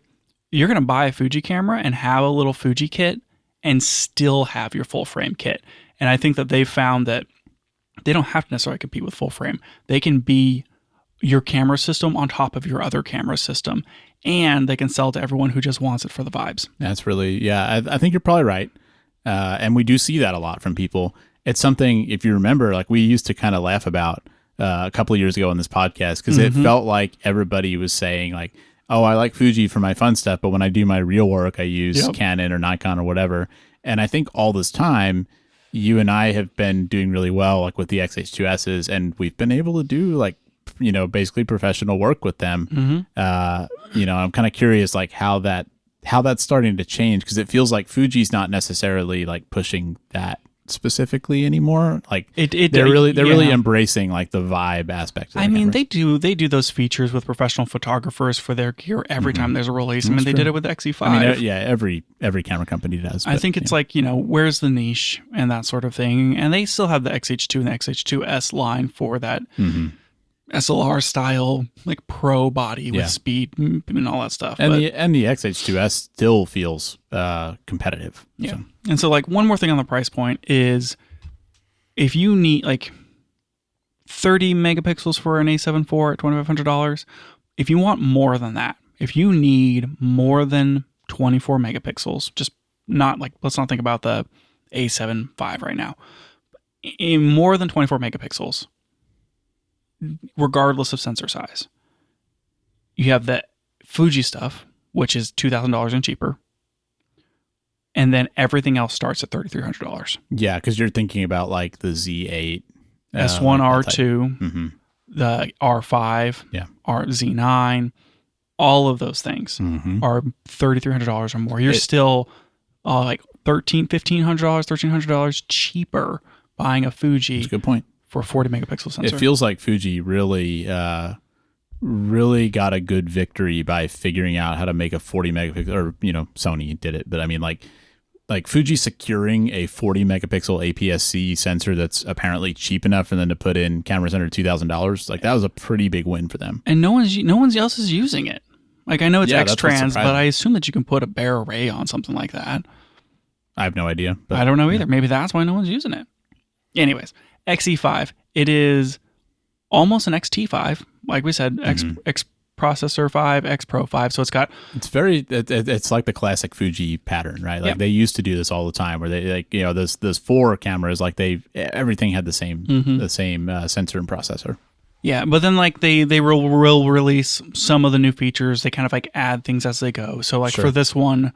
you're gonna buy a Fuji camera and have a little Fuji kit and still have your full frame kit. And I think that they've found that they don't have to necessarily compete with full frame. They can be your camera system on top of your other camera system, and they can sell to everyone who just wants it for the vibes. That's really, yeah, I think you're probably right. And we do see that a lot from people. It's something, if you remember, like we used to kind of laugh about a couple of years ago on this podcast, because it felt like everybody was saying like, oh, I like Fuji for my fun stuff, but when I do my real work, I use Canon or Nikon or whatever. And I think all this time, you and I have been doing really well, like with the XH2Ss, and we've been able to do like, basically professional work with them. I'm kind of curious, like how that's starting to change, because it feels like Fuji's not necessarily like pushing that specifically anymore. Like They're they're really embracing like the vibe aspect. Of I mean, cameras. they do those features with professional photographers for their gear every time there's a release. I mean, they did it with the X-E5. I mean, every camera company does. I think it's like, where's the niche and that sort of thing. And they still have the XH2 and the XH2S line for that SLR style, like pro body with speed and all that stuff. And the XH2S still feels competitive. Yeah. So. And so like one more thing on the price point is if you need like 30 megapixels for an A7 IV at $2,500, if you want more than that, if you need more than 24 megapixels, just not like, let's not think about the A7 V right now. In more than 24 megapixels, regardless of sensor size, you have the Fuji stuff, which is $2,000 and cheaper. And then everything else starts at $3,300. Yeah, because you're thinking about like the Z8, S1R2, the R5, Z9, all of those things are $3,300 or more. You're still like $1,500, $1,300 cheaper buying a Fuji. That's a good point. For a 40 megapixel sensor. It feels like Fuji really got a good victory by figuring out how to make a 40 megapixel, or Sony did it, but I mean like Fuji securing a 40 megapixel APS-C sensor that's apparently cheap enough, and then to put in cameras under $2,000, like that was a pretty big win for them. And no one else is using it. Like I know it's X-Trans, but I assume that you can put a bare array on something like that. I have no idea. But, I don't know either. Maybe that's why no one's using it. Anyways, X-E5. It is almost an XT5, like we said, X processor 5, X Pro 5. So it's like the classic Fuji pattern, right? Like they used to do this all the time, where they those 4 cameras, like everything had the same sensor and processor. Yeah, but then like they will release some of the new features. They kind of like add things as they go. So like for this one,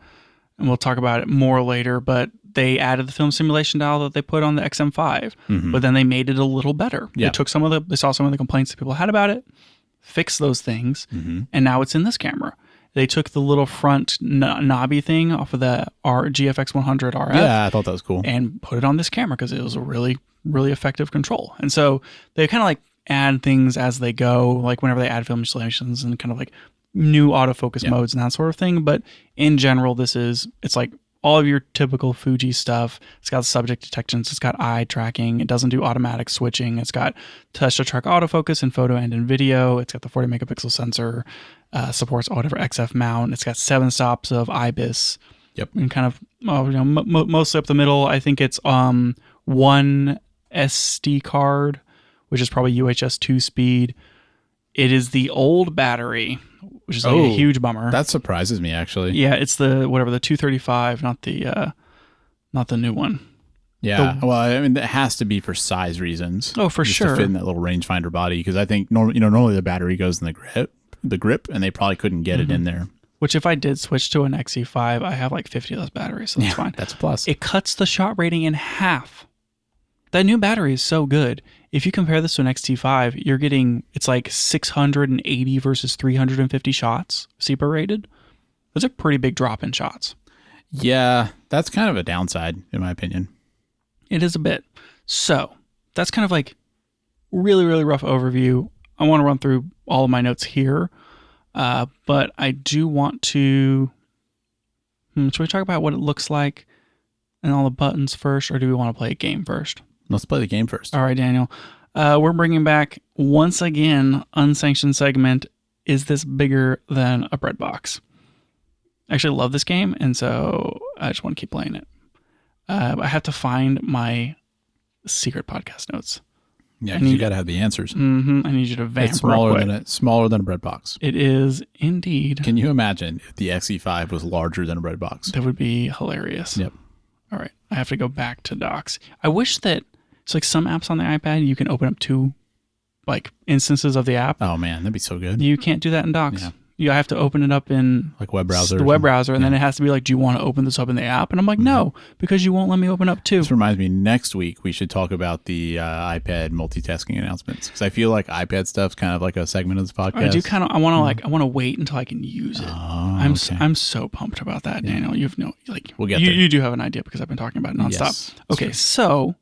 and we'll talk about it more later, but they added the film simulation dial that they put on the XM5, but then they made it a little better. Yeah. They saw some of the complaints that people had about it, fixed those things, and now it's in this camera. They took the little front knobby thing off of the GFX 100 RF. Yeah, I thought that was cool. And put it on this camera because it was a really, really effective control. And so they kind of like add things as they go, like whenever they add film installations and kind of like new autofocus modes and that sort of thing. But in general, it's like all of your typical Fuji stuff. It's got subject detections. It's got eye tracking. It doesn't do automatic switching. It's got touch to track autofocus in photo and in video. It's got the 40 megapixel sensor, supports whatever XF mount. It's got 7 stops of IBIS. Yep. And kind of, mostly up the middle. I think it's one SD card, which is probably UHS 2 speed. It is the old battery, which is like a huge bummer. That surprises me, actually. Yeah, it's the 235, not the new one. Yeah, well, I mean, it has to be for size reasons. Oh, for sure. To fit in that little rangefinder body, because I think normally the battery goes in the grip, and they probably couldn't get it in there. Which if I did switch to an XE5, I have like 50 of those batteries, so that's fine. That's a plus. It cuts the shot rating in half. That new battery is so good. If you compare this to an XT5, it's like 680 versus 350 shots CPR rated. That's a pretty big drop in shots. Yeah, that's kind of a downside, in my opinion. It is a bit. So that's kind of like really, really rough overview. I want to run through all of my notes here, but I do want to... should we talk about what it looks like and all the buttons first, or do we want to play a game first? Let's play the game first. All right, Daniel. We're bringing back, once again, unsanctioned segment, Is This Bigger Than a Bread Box? I actually love this game, and so I just want to keep playing it. I have to find my secret podcast notes. Yeah, because you got to have the answers. I need you to vamp It's smaller than a bread box. It is indeed. Can you imagine if the XE5 was larger than a bread box? That would be hilarious. Yep. All right. I have to go back to docs. I wish that it's like some apps on the iPad, you can open up 2 like instances of the app. Oh man, that'd be so good. You can't do that in docs. Yeah. You have to open it up in like web browser. The web browser, and then it has to be like, do you want to open this up in the app? And I'm like, no, because you won't let me open up two. This reminds me, next week we should talk about the iPad multitasking announcements, because I feel like iPad stuff's kind of like a segment of this podcast. I do kind of. I want to wait until I can use it. Oh, I'm so pumped about that, Daniel. You've we'll get there. You do have an idea because I've been talking about it nonstop. Yes, okay, so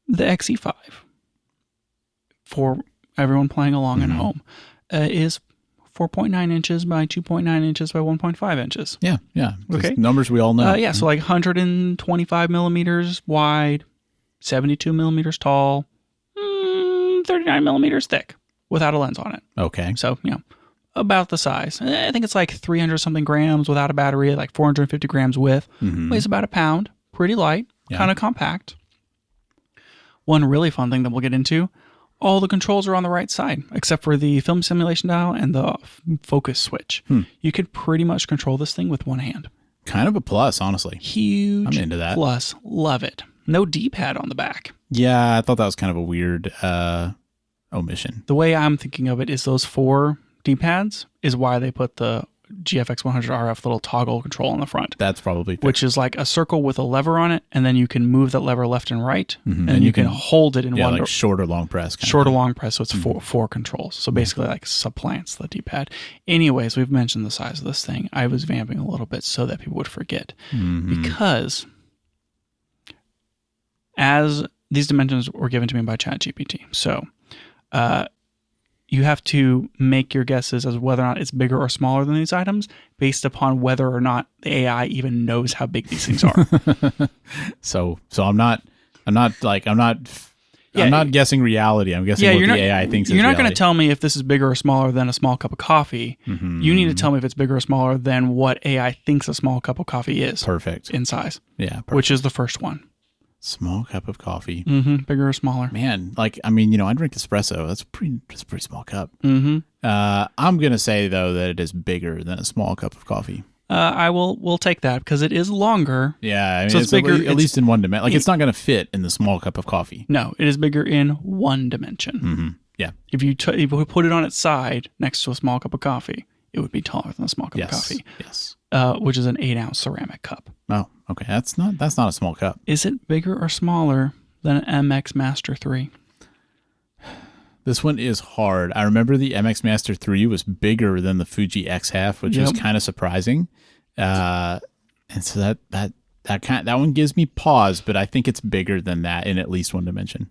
the X-E5 for everyone playing along at home is 4.9 inches by 2.9 inches by 1.5 inches. Yeah. Okay. Numbers we all know. So like 125 millimeters wide, 72 millimeters tall, 39 millimeters thick without a lens on it. Okay. So, about the size. I think it's like 300 something grams without a battery, like 450 grams with. Weighs about a pound. Pretty light, kind of compact. One really fun thing that we'll get into, all the controls are on the right side, except for the film simulation dial and the focus switch. You could pretty much control this thing with one hand. Kind of a plus, honestly. Huge I'm into that. plus. Love it. No D-pad on the back. Yeah, I thought that was kind of a weird omission. The way I'm thinking of it is those 4 D-pads is why they put the GFX 100 RF little toggle control on the front. That's probably fair. Which is like a circle with a lever on it, and then you can move that lever left and right, and you can hold it in one. Like short or long press. Short or long press, so it's four controls. So basically like supplants the D-pad. Anyways, we've mentioned the size of this thing. I was vamping a little bit so that people would forget. Because as these dimensions were given to me by ChatGPT, so you have to make your guesses as whether or not it's bigger or smaller than these items based upon whether or not the AI even knows how big these things are. So I'm not guessing reality. I'm guessing what the AI thinks is reality. You're not going to tell me if this is bigger or smaller than a small cup of coffee. You need to tell me if it's bigger or smaller than what AI thinks a small cup of coffee is. Perfect. In size. Yeah. Perfect. Which is the first one. Small cup of coffee. Bigger or smaller. Man, I drink espresso. That's a pretty small cup. I'm going to say, though, that it is bigger than a small cup of coffee. We'll take that because it is longer. Yeah, so it's bigger. At least in one dimension. Like, it's not going to fit in the small cup of coffee. No, it is bigger in one dimension. Yeah. If you put it on its side next to a small cup of coffee, it would be taller than a small cup of coffee. Yes. Which is an 8-ounce ceramic cup. Oh, okay. That's not a small cup. Is it bigger or smaller than an MX Master 3? This one is hard. I remember the MX Master 3 was bigger than the Fuji X-E5, which was kind of surprising. And so that one gives me pause, but I think it's bigger than that in at least one dimension.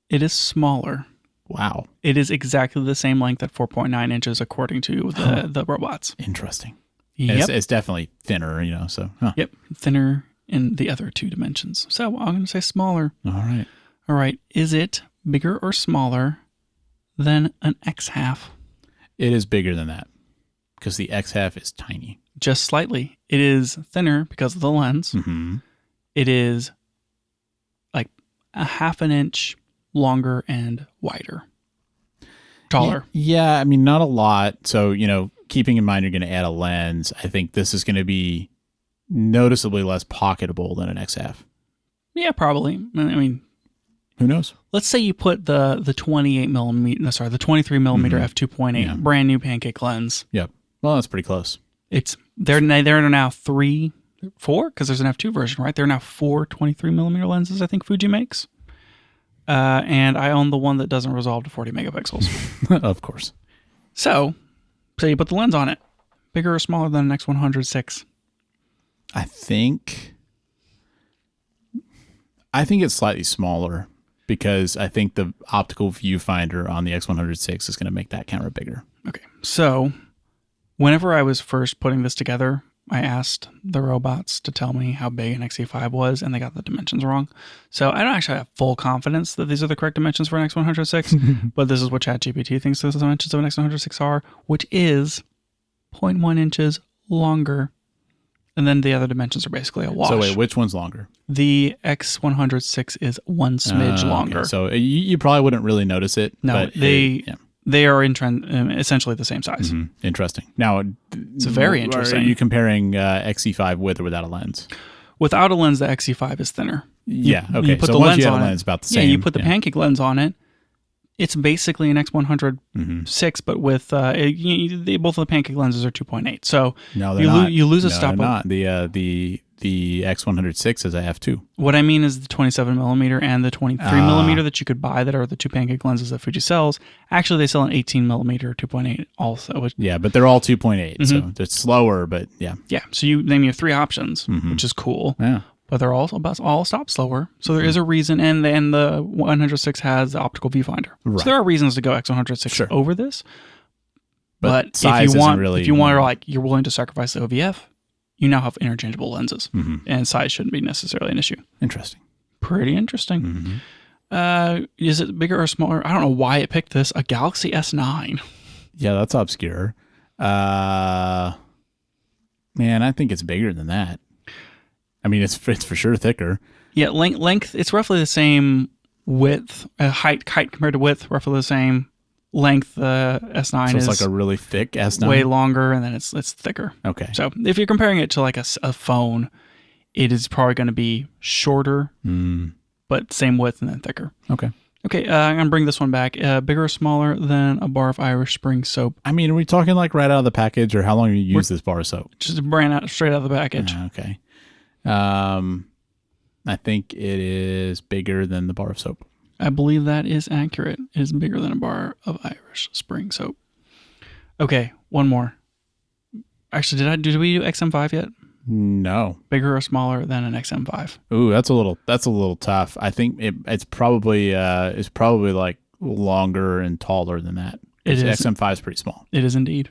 It is smaller. Wow. It is exactly the same length at 4.9 inches according to the robots. Interesting. Yep. It's definitely thinner, so. Huh. Yep. Thinner in the other 2 dimensions. So I'm going to say smaller. All right. Is it bigger or smaller than an X-half? It is bigger than that because the X-half is tiny. Just slightly. It is thinner because of the lens. It is like a half an inch longer and wider. Taller. Yeah, not a lot. So, keeping in mind you're going to add a lens, I think this is going to be noticeably less pocketable than an XF. Yeah, probably. Who knows? Let's say you put the 23 millimeter f2.8 brand new pancake lens. Yep. Well, that's pretty close. There are now 4 because there's an f2 version, right? There are now 4 23 millimeter lenses. I think Fuji makes. And I own the one that doesn't resolve to 40 megapixels. Of course. So you put the lens on it. Bigger or smaller than an X100 I think it's slightly smaller because I think the optical viewfinder on the X100 is going to make that camera bigger. Okay. So whenever I was first putting this together, I asked the robots to tell me how big an X-E5 was, and they got the dimensions wrong. So I don't actually have full confidence that these are the correct dimensions for an X100, but this is what ChatGPT thinks the dimensions of an X100 are, which is 0.1 inches longer. And then the other dimensions are basically a wash. So wait, which one's longer? The X106 is one smidge longer. Okay. So you probably wouldn't really notice it. No, but they are essentially the same size. Interesting. Now, it's very interesting. Are you comparing X-E5 with or without a lens? Without a lens, the X-E5 is thinner. Okay. You put so the once lens you add on a lens, it, about the same. Yeah, you put the pancake lens on it. It's basically an X106, but with both of the pancake lenses are 2.8. So No, they're not. You lose a No, stop. they're not. The X106 is a f2. What I mean is the 27 millimeter and the 23 millimeter that you could buy that are the two pancake lenses that Fuji sells. Actually, they sell an 18 millimeter 2.8 also. Which, Yeah, but they're all 2.8, so it's slower, but yeah. yeah, so you have 3 options, which is cool. Yeah. But they're all stop slower. So there is a reason, and the 106 has the optical viewfinder. Right. So there are reasons to go X106 over this. But size if you want, isn't really, if you want to, like, you're willing to sacrifice the OVF, you now have interchangeable lenses, and size shouldn't be necessarily an issue. Interesting. Pretty interesting. Is it bigger or smaller? I don't know why it picked this. A Galaxy S9. Yeah, that's obscure. Man, I think it's bigger than that. I mean, it's for sure thicker. Yeah, length. It's roughly the same width. Height compared to width, roughly the same. Length, S9 So it's is like a really thick S9? way longer, and then it's thicker. Okay. So if you're comparing it to like a phone, it is probably going to be shorter, but same width and then thicker. Okay. Okay, I'm going to bring this one back. Bigger or smaller than a bar of Irish Spring soap? I mean, are we talking like right out of the package, or how long have you used this bar of soap? Just brand out straight out of the package. Okay. I think it is bigger than the bar of soap. I believe that is accurate. It is bigger than a bar of Irish Spring soap. Okay, one more. Actually, did we do XM5 yet? No. Bigger or smaller than an XM5? Ooh, that's a little tough. I think it's probably like longer and taller than that. It is. XM5 is pretty small. It is indeed.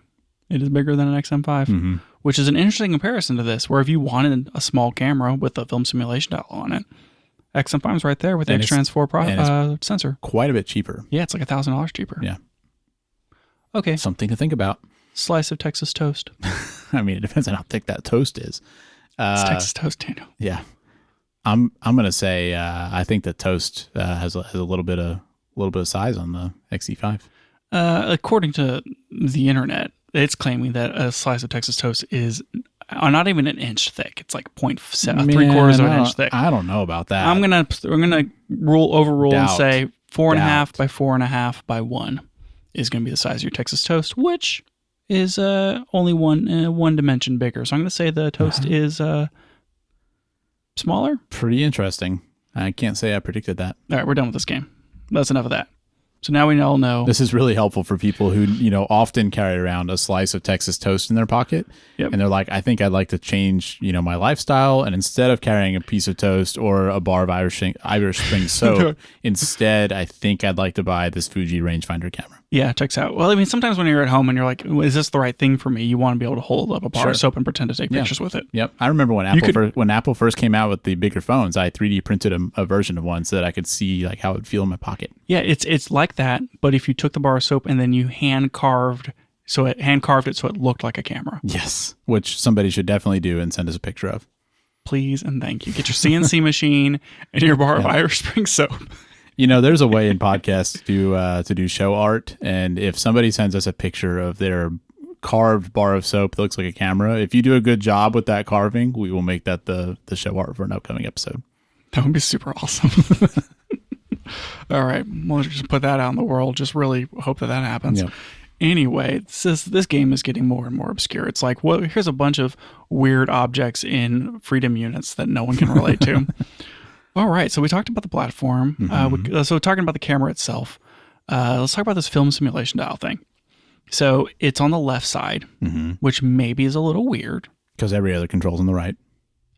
It is bigger than an XM5, which is an interesting comparison to this, where if you wanted a small camera with a film simulation dial on it, XM5 is right there with the X-Trans 4 sensor. Quite a bit cheaper. Yeah, it's like $1,000 cheaper. Yeah. Okay. Something to think about. Slice of Texas toast. I mean, it depends on how thick that toast is. It's Texas toast, Daniel. Yeah. I'm gonna say I think the toast has a little bit of size on the XE5. According to the internet, it's claiming that a slice of Texas toast is not even an inch thick. It's like 3/4 of an inch thick. I don't know about that. I'm gonna overrule and say 4.5 by 4.5 by 1 is gonna be the size of your Texas toast, which is only one dimension bigger. So I'm gonna say the toast is smaller. Pretty interesting. I can't say I predicted that. All right, we're done with this game. That's enough of that. So now we all know. This is really helpful for people who, often carry around a slice of Texas toast in their pocket. Yep. And they're like, I think I'd like to change, my lifestyle. And instead of carrying a piece of toast or a bar of Irish Spring soap, instead, I think I'd like to buy this Fuji rangefinder camera. Yeah, checks out. Well, I mean, sometimes when you're at home and you're like, is this the right thing for me? You want to be able to hold up a bar of soap and pretend to take pictures with it. Yep. I remember when Apple first came out with the bigger phones, I 3D printed a version of one so that I could see like how it would feel in my pocket. Yeah, it's like that, but if you took the bar of soap and then you hand carved it so it looked like a camera. Yes, which somebody should definitely do and send us a picture of. Please and thank you. Get your CNC machine and your bar of Irish Spring soap. There's a way in podcasts to do show art, and if somebody sends us a picture of their carved bar of soap that looks like a camera, if you do a good job with that carving, we will make that the show art for an upcoming episode. That would be super awesome. All right, we'll just put that out in the world. Just really hope that happens. Yep. Anyway, this game is getting more and more obscure. It's like, well, here's a bunch of weird objects in Freedom units that no one can relate to. All right, so we talked about the platform. So talking about the camera itself, let's talk about this film simulation dial thing. So it's on the left side, which maybe is a little weird. Because every other control's on the right.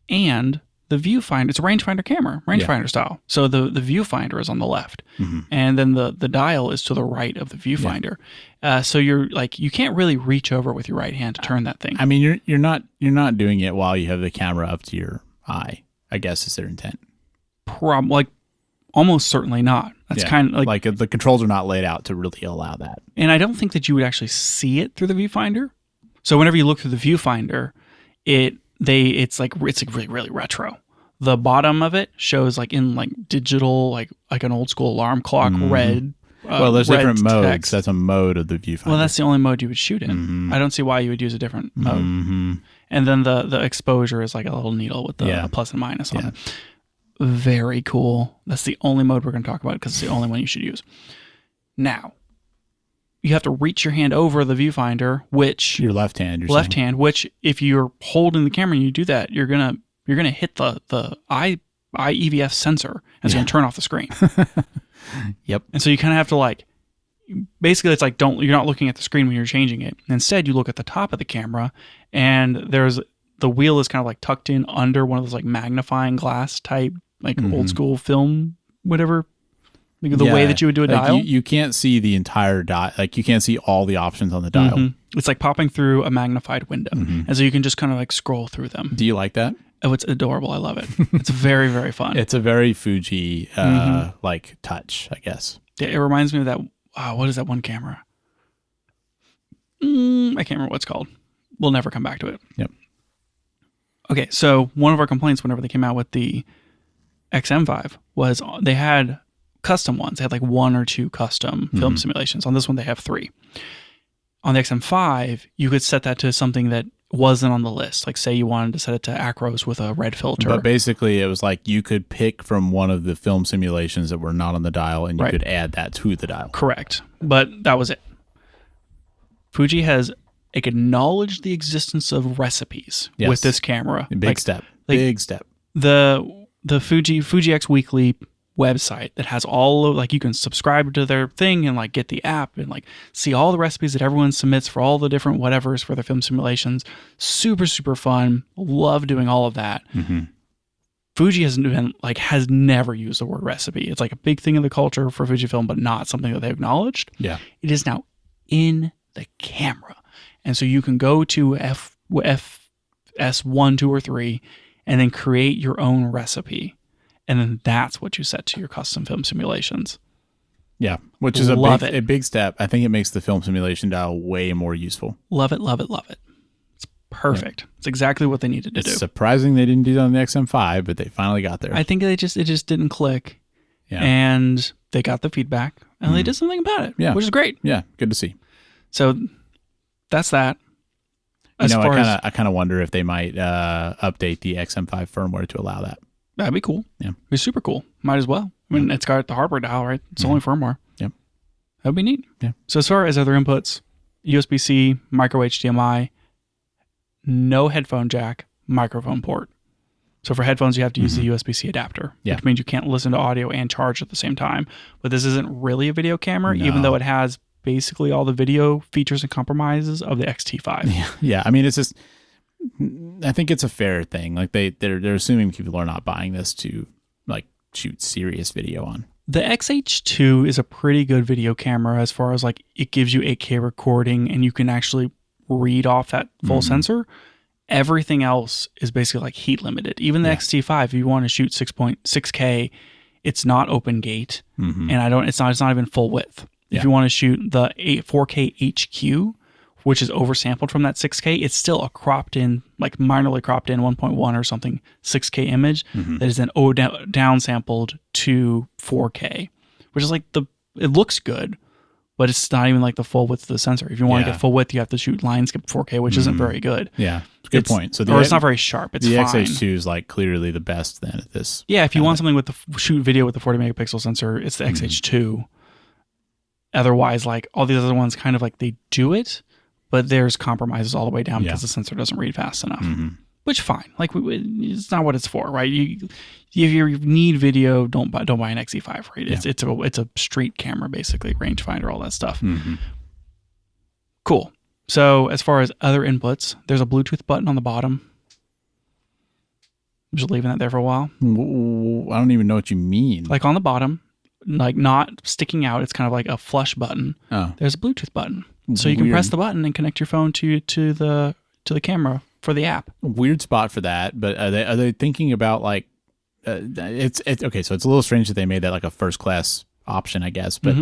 And the viewfinder, it's a rangefinder camera, rangefinder style. So the viewfinder is on the left. And then the dial is to the right of the viewfinder. So you're like, you can't really reach over with your right hand to turn that thing. I mean, you're not doing it while you have the camera up to your eye, I guess is their intent. Almost certainly not. That's kind of like the controls are not laid out to really allow that. And I don't think that you would actually see it through the viewfinder. So whenever you look through the viewfinder, it's like really, really retro. The bottom of it shows like in like digital, like an old school alarm clock, red. Well, there's different modes. Text. That's a mode of the viewfinder. Well, that's the only mode you would shoot in. I don't see why you would use a different mode. And then the exposure is like a little needle with the plus and minus on it. Very cool. That's the only mode we're going to talk about because it's the only one you should use. Now, you have to reach your hand over the viewfinder, which Your left hand. left hand, which if you're holding the camera and you do that, you're gonna hit the IEVF sensor and it's gonna turn off the screen. Yep. And so you kind of have to like, basically it's like you're not looking at the screen when you're changing it. Instead, you look at the top of the camera, and the wheel is kind of like tucked in under one of those like magnifying glass type, like old school film, whatever. Like the way that you would do a dial. You can't see the entire dial. Like you can't see all the options on the dial. It's like popping through a magnified window. And so you can just kind of like scroll through them. Do you like that? Oh, it's adorable. I love it. It's very, very fun. It's a very Fuji like touch, I guess. It reminds me of that. What is that one camera? I can't remember what it's called. We'll never come back to it. Yep. Okay, so one of our complaints whenever they came out with the XM5 was they had custom ones. They had like 1 or 2 custom film simulations. On this one, they have 3. On the XM5, you could set that to something that wasn't on the list. Like say you wanted to set it to Acros with a red filter. But basically it was like you could pick from one of the film simulations that were not on the dial and you could add that to the dial. Correct. But that was it. Fuji has acknowledged the existence of recipes with this camera. Big step. Big step. The Fuji X Weekly website that has all of, like, you can subscribe to their thing and like get the app and like see all the recipes that everyone submits for all the different whatevers for their film simulations. Super, super fun. Love doing all of that. Fuji has never used the word recipe. It's like a big thing in the culture for Fujifilm, but not something that they acknowledged. Yeah. It is now in the camera. And so you can go to FS1, 2, or 3 and then create your own recipe. And then that's what you set to your custom film simulations. Yeah, which is a big step. I think it makes the film simulation dial way more useful. Love it, love it, love it. It's perfect. Yeah. It's exactly what they needed to do. It's surprising they didn't do that on the XM5, but they finally got there. I think it just didn't click. Yeah. And they got the feedback, and they did something about it, which is great. Yeah, good to see. So that's that. I kind of wonder if they might update the XM5 firmware to allow that. That'd be cool. Yeah. It'd be super cool. Might as well. I mean, it's got the hardware dial, right? It's only firmware. Yep. That'd be neat. Yeah. So as far as other inputs, USB-C, micro HDMI, no headphone jack, microphone port. So for headphones, you have to use the USB-C adapter, which means you can't listen to audio and charge at the same time. But this isn't really a video camera, even though it has basically all the video features and compromises of the X-T5. Yeah. I mean, it's just, I think it's a fair thing. Like they're assuming people are not buying this to like shoot serious video on. The XH2 is a pretty good video camera as far as like it gives you 8K recording and you can actually read off that full sensor. Everything else is basically like heat limited. Even the X-T5, if you want to shoot 6.6K, it's not open gate, and it's not even full width. If you want to shoot the 4K HQ, which is oversampled from that 6K, it's still a cropped in, like minorly cropped in 1.1 or something 6K image that is then downsampled to 4K, which is like it looks good, but it's not even like the full width of the sensor. If you want to get full width, you have to shoot line skip 4K, which isn't very good. Yeah, it's a good point. So it's not very sharp. It's the fine. XH2 is like clearly the best then at this. Yeah, if you want something with the shoot video with the 40 megapixel sensor, it's the XH2. Otherwise, like all these other ones, kind of like they do it, but there's compromises all the way down because the sensor doesn't read fast enough. Which fine, like it's not what it's for, right? If you need video, don't buy an X-E5, right? Yeah. It's a street camera basically, rangefinder, all that stuff. Cool. So as far as other inputs, there's a Bluetooth button on the bottom. I'm just leaving that there for a while. I don't even know what you mean. Like on the bottom, like not sticking out. It's kind of like a flush button. Oh. There's a Bluetooth button, so you can press the button and connect your phone to the camera for the app. Weird spot for that, but are they thinking about like it's okay? So it's a little strange that they made that like a first class option, I guess, but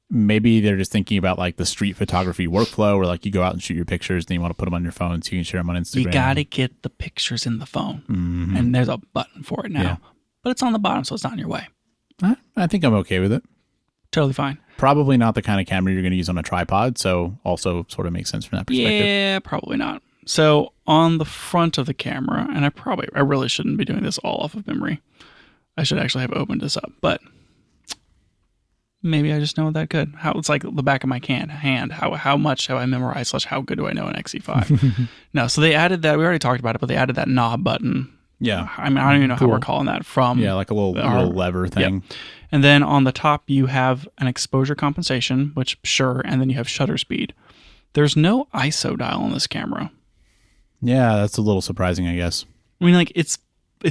maybe they're just thinking about like the street photography workflow, where like you go out and shoot your pictures, then you want to put them on your phone so you can share them on Instagram. You got to get the pictures in the phone, and there's a button for it now, but it's on the bottom, so it's not in your way. I think I'm okay with it. Totally fine. Probably not the kind of camera you're going to use on a tripod, so also sort of makes sense from that perspective. Yeah, probably not. So on the front of the camera, and I really shouldn't be doing this all off of memory. I should actually have opened this up, but maybe I just know it that good. How it's like the back of my hand. How much have I memorized / how good do I know an XE5? No, so they added that. We already talked about it, but they added that knob button. Yeah. I mean, I don't even know how we're calling that from. Yeah, like a little lever thing. Yep. And then on the top, you have an exposure compensation, which sure, and then you have shutter speed. There's no ISO dial on this camera. Yeah, that's a little surprising, I guess. I mean, like it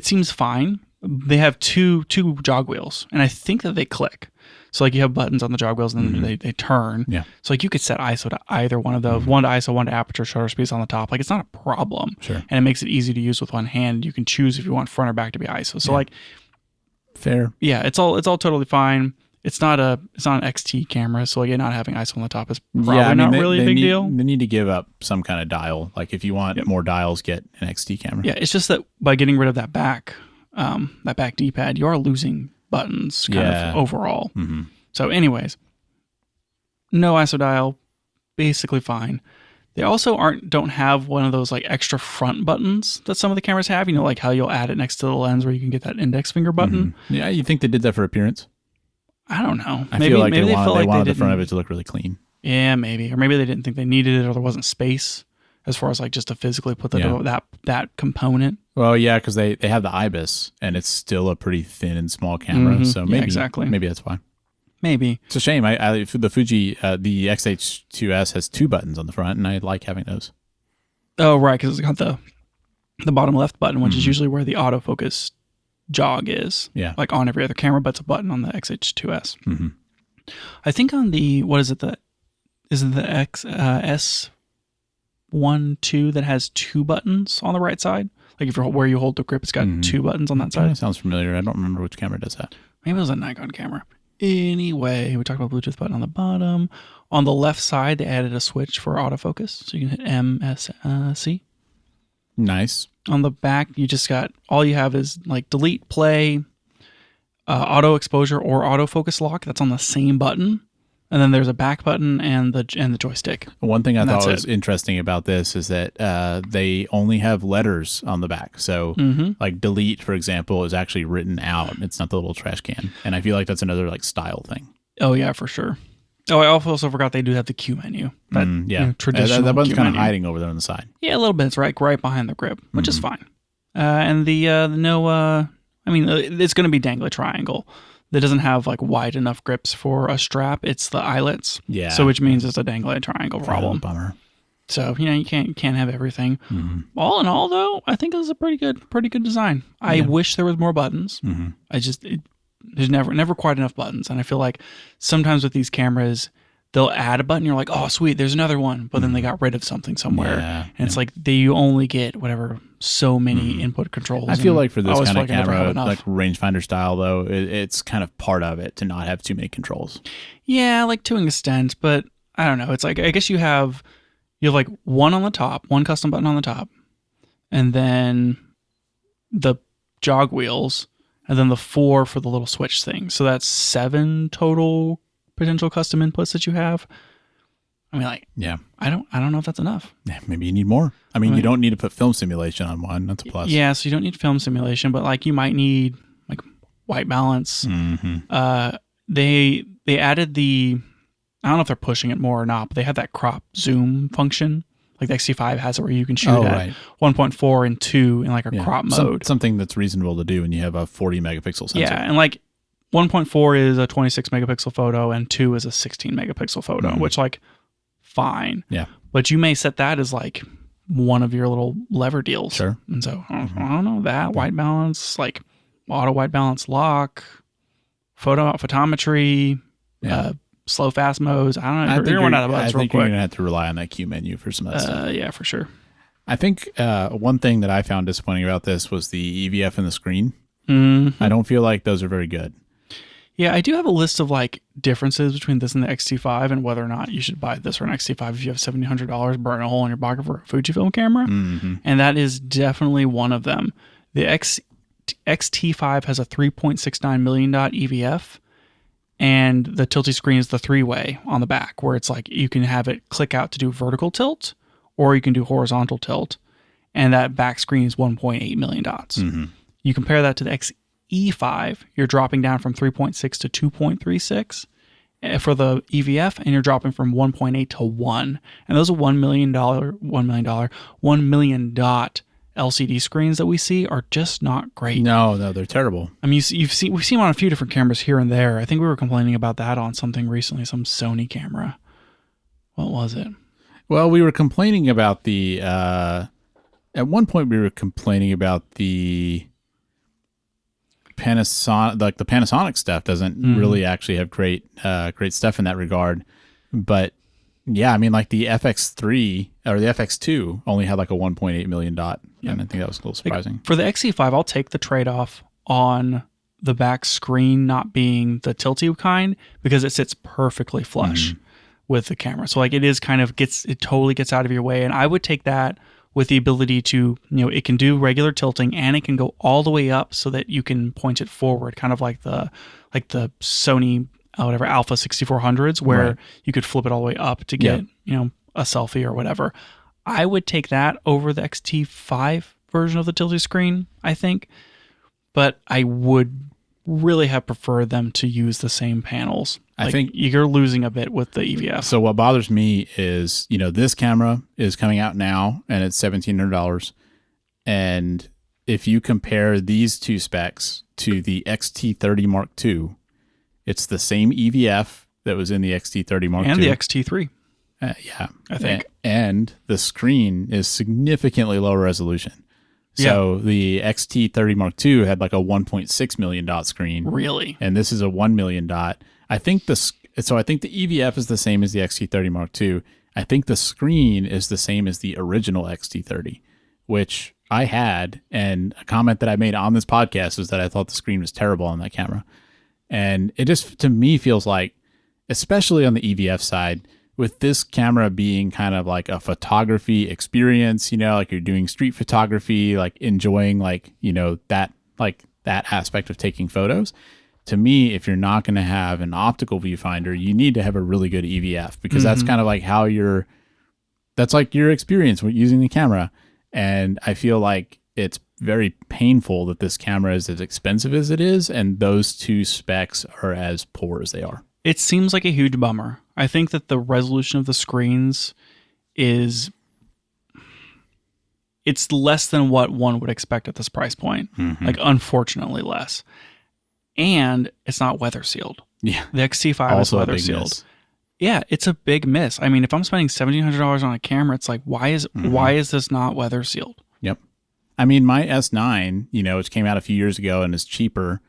seems fine. They have two jog wheels, and I think that they click. So like you have buttons on the jog wheels, and then they turn. Yeah. So like you could set ISO to either one of those. One to ISO, one to aperture, shutter speeds on the top. Like it's not a problem. Sure. And it makes it easy to use with one hand. You can choose if you want front or back to be ISO. So like, fair. Yeah, it's all totally fine. It's not an XT camera, so like not having ISO on the top is probably not really a big deal. They need to give up some kind of dial. Like if you want more dials, get an XT camera. Yeah, it's just that by getting rid of that back D-pad, you are losing buttons kind of overall. Mm-hmm. So anyways, no ISO dial, basically fine. They also don't have one of those like extra front buttons that some of the cameras have. You know, like how you'll add it next to the lens where you can get that index finger button. Mm-hmm. Yeah, you think they did that for appearance? I don't know. I feel like they wanted the front of it to look really clean. Yeah, maybe. Or maybe they didn't think they needed it, or there wasn't space as far as like just to physically put that component. Well, yeah, because they have the IBIS, and it's still a pretty thin and small camera. So maybe maybe that's why. Maybe. It's a shame. The Fuji, the X-H2S has 2 buttons on the front, and I like having those. Oh, right, because it's got the bottom left button, which is usually where the autofocus jog is. Yeah. Like on every other camera, but it's a button on the X-H2S. Mm-hmm. I think on the, is it the S1-2 that has 2 buttons on the right side? Like if you're where you hold the grip, it's got 2 buttons on that side. That sounds familiar. I don't remember which camera does that. Maybe it was a Nikon camera. Anyway, we talked about Bluetooth button on the bottom. On the left side, they added a switch for autofocus, so you can hit MSC. Nice. On the back, you just got, all you have is like delete, play, auto exposure, or autofocus lock. That's on the same button. And then there's a back button and the joystick. One thing I thought was interesting about this is that they only have letters on the back. So like delete, for example, is actually written out. It's not the little trash can. And I feel like that's another like style thing. Oh, yeah, for sure. Oh, I also forgot they do have the Q menu. That, traditional that one's kind of menu. hiding over there on the side. Yeah, a little bit. It's right behind the grip, which is fine. And it's going to be dangly triangle. That doesn't have like wide enough grips for a strap. It's the eyelets. Yeah. So which means it's a dangly triangle problem. Bummer. So, you can't have everything. All in all, though, I think it was a pretty good design. I wish there was more buttons. There's never quite enough buttons. And I feel like sometimes with these cameras, they'll add a button. You're like, oh, sweet, there's another one. But then they got rid of something somewhere. And it's like you only get so many input controls. I feel like for this kind of camera, like rangefinder style, though, it's kind of part of it to not have too many controls. Yeah, like to an extent. But I don't know. It's like, I guess you have like one on the top, one custom button on the top, and then the jog wheels, and then the 4 for the little switch thing. So that's 7 total potential custom inputs that you have. I mean, like, I don't know if that's enough. Yeah, maybe you need more. I mean, you don't need to put film simulation on one. That's a plus. Yeah, so you don't need film simulation, but like you might need like white balance. They added the, I don't know if they're pushing it more or not, but they have that crop zoom function. Like the XT5 has it where you can shoot at 1.4 and 2 in like a crop mode. Something that's reasonable to do when you have a 40 megapixel sensor. Yeah, and like 1.4 is a 26 megapixel photo and 2 is a 16 megapixel photo, which like fine. Yeah. But you may set that as like one of your little lever deals. Sure. And so I don't know that white balance, like auto white balance lock, photometry, slow fast modes. I don't know. I think you're going to have to rely on that Q menu for some of that stuff. Yeah, for sure. I think one thing that I found disappointing about this was the EVF and the screen. I don't feel like those are very good. Yeah, I do have a list of like differences between this and the X-T5 and whether or not you should buy this or an X-T5 if you have $1,700, burn a hole in your pocket for a Fujifilm camera. And that is definitely one of them. The X-T5 has a 3.69 million dot EVF, and the tilty screen is the 3-way on the back, where it's like you can have it click out to do vertical tilt, or you can do horizontal tilt, and that back screen is 1.8 million dots. You compare that to the X-E5, you're dropping down from 3.6 to 2.36, for the EVF, and you're dropping from 1.8 to 1. And those $1 million LCD screens that we see are just not great. No, they're terrible. I mean, we've seen them on a few different cameras here and there. I think we were complaining about that on something recently, some Sony camera. What was it? Well, we were complaining about the at one point we were complaining about the Panasonic, like the Panasonic stuff doesn't really actually have great stuff in that regard. But yeah, I mean, like the FX3 or the FX2 only had like a 1.8 million dot. Yeah. And I think that was a little surprising. Like for the X-E5, I'll take the trade-off on the back screen not being the tilty kind because it sits perfectly flush with the camera. So like it totally gets out of your way. And I would take that with the ability to, it can do regular tilting and it can go all the way up so that you can point it forward, kind of like the Sony Alpha 6400s where you could flip it all the way up to get, a selfie or whatever. I would take that over the X-T5 version of the tilty screen, I think. But I would really have preferred them to use the same panels. I think you're losing a bit with the EVF. So what bothers me is, this camera is coming out now and it's $1,700. And if you compare these two specs to the XT30 Mark II, it's the same EVF that was in the XT30 Mark II. And the XT3. Yeah. I think. And the screen is significantly lower resolution. So the XT30 Mark II had like a 1.6 million dot screen. Really? And this is a 1 million dot. I think the EVF is the same as the XT30 Mark II. I think the screen is the same as the original XT30, which I had. And a comment that I made on this podcast was that I thought the screen was terrible on that camera. And it just, to me, feels like, especially on the EVF side, with this camera being kind of like a photography experience, like you're doing street photography, like enjoying that aspect of taking photos. To me, if you're not going to have an optical viewfinder, you need to have a really good EVF because that's kind of like that's like your experience with using the camera. And I feel like it's very painful that this camera is as expensive as it is, and those two specs are as poor as they are. It seems like a huge bummer. I think that the resolution of the screens it's less than what one would expect at this price point. Like, unfortunately less. And it's not weather sealed. Yeah. The X-T5 is weather sealed. Yeah, it's a big miss. I mean, if I'm spending $1,700 on a camera, it's like, why is this not weather sealed? Yep. I mean, my S9, which came out a few years ago and is cheaper,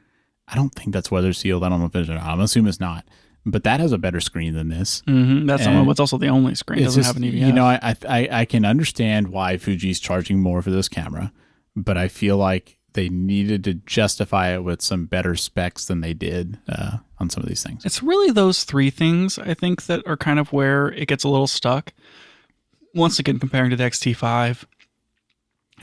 I don't think that's weather sealed. I don't know if it's, I'm assuming it's not. But that has a better screen than this. That's what's also the only screen. It doesn't have an EVF. I can understand why Fuji's charging more for this camera, but I feel like they needed to justify it with some better specs than they did on some of these things. It's really those three things, I think, that are kind of where it gets a little stuck. Once again, comparing to the X-T5,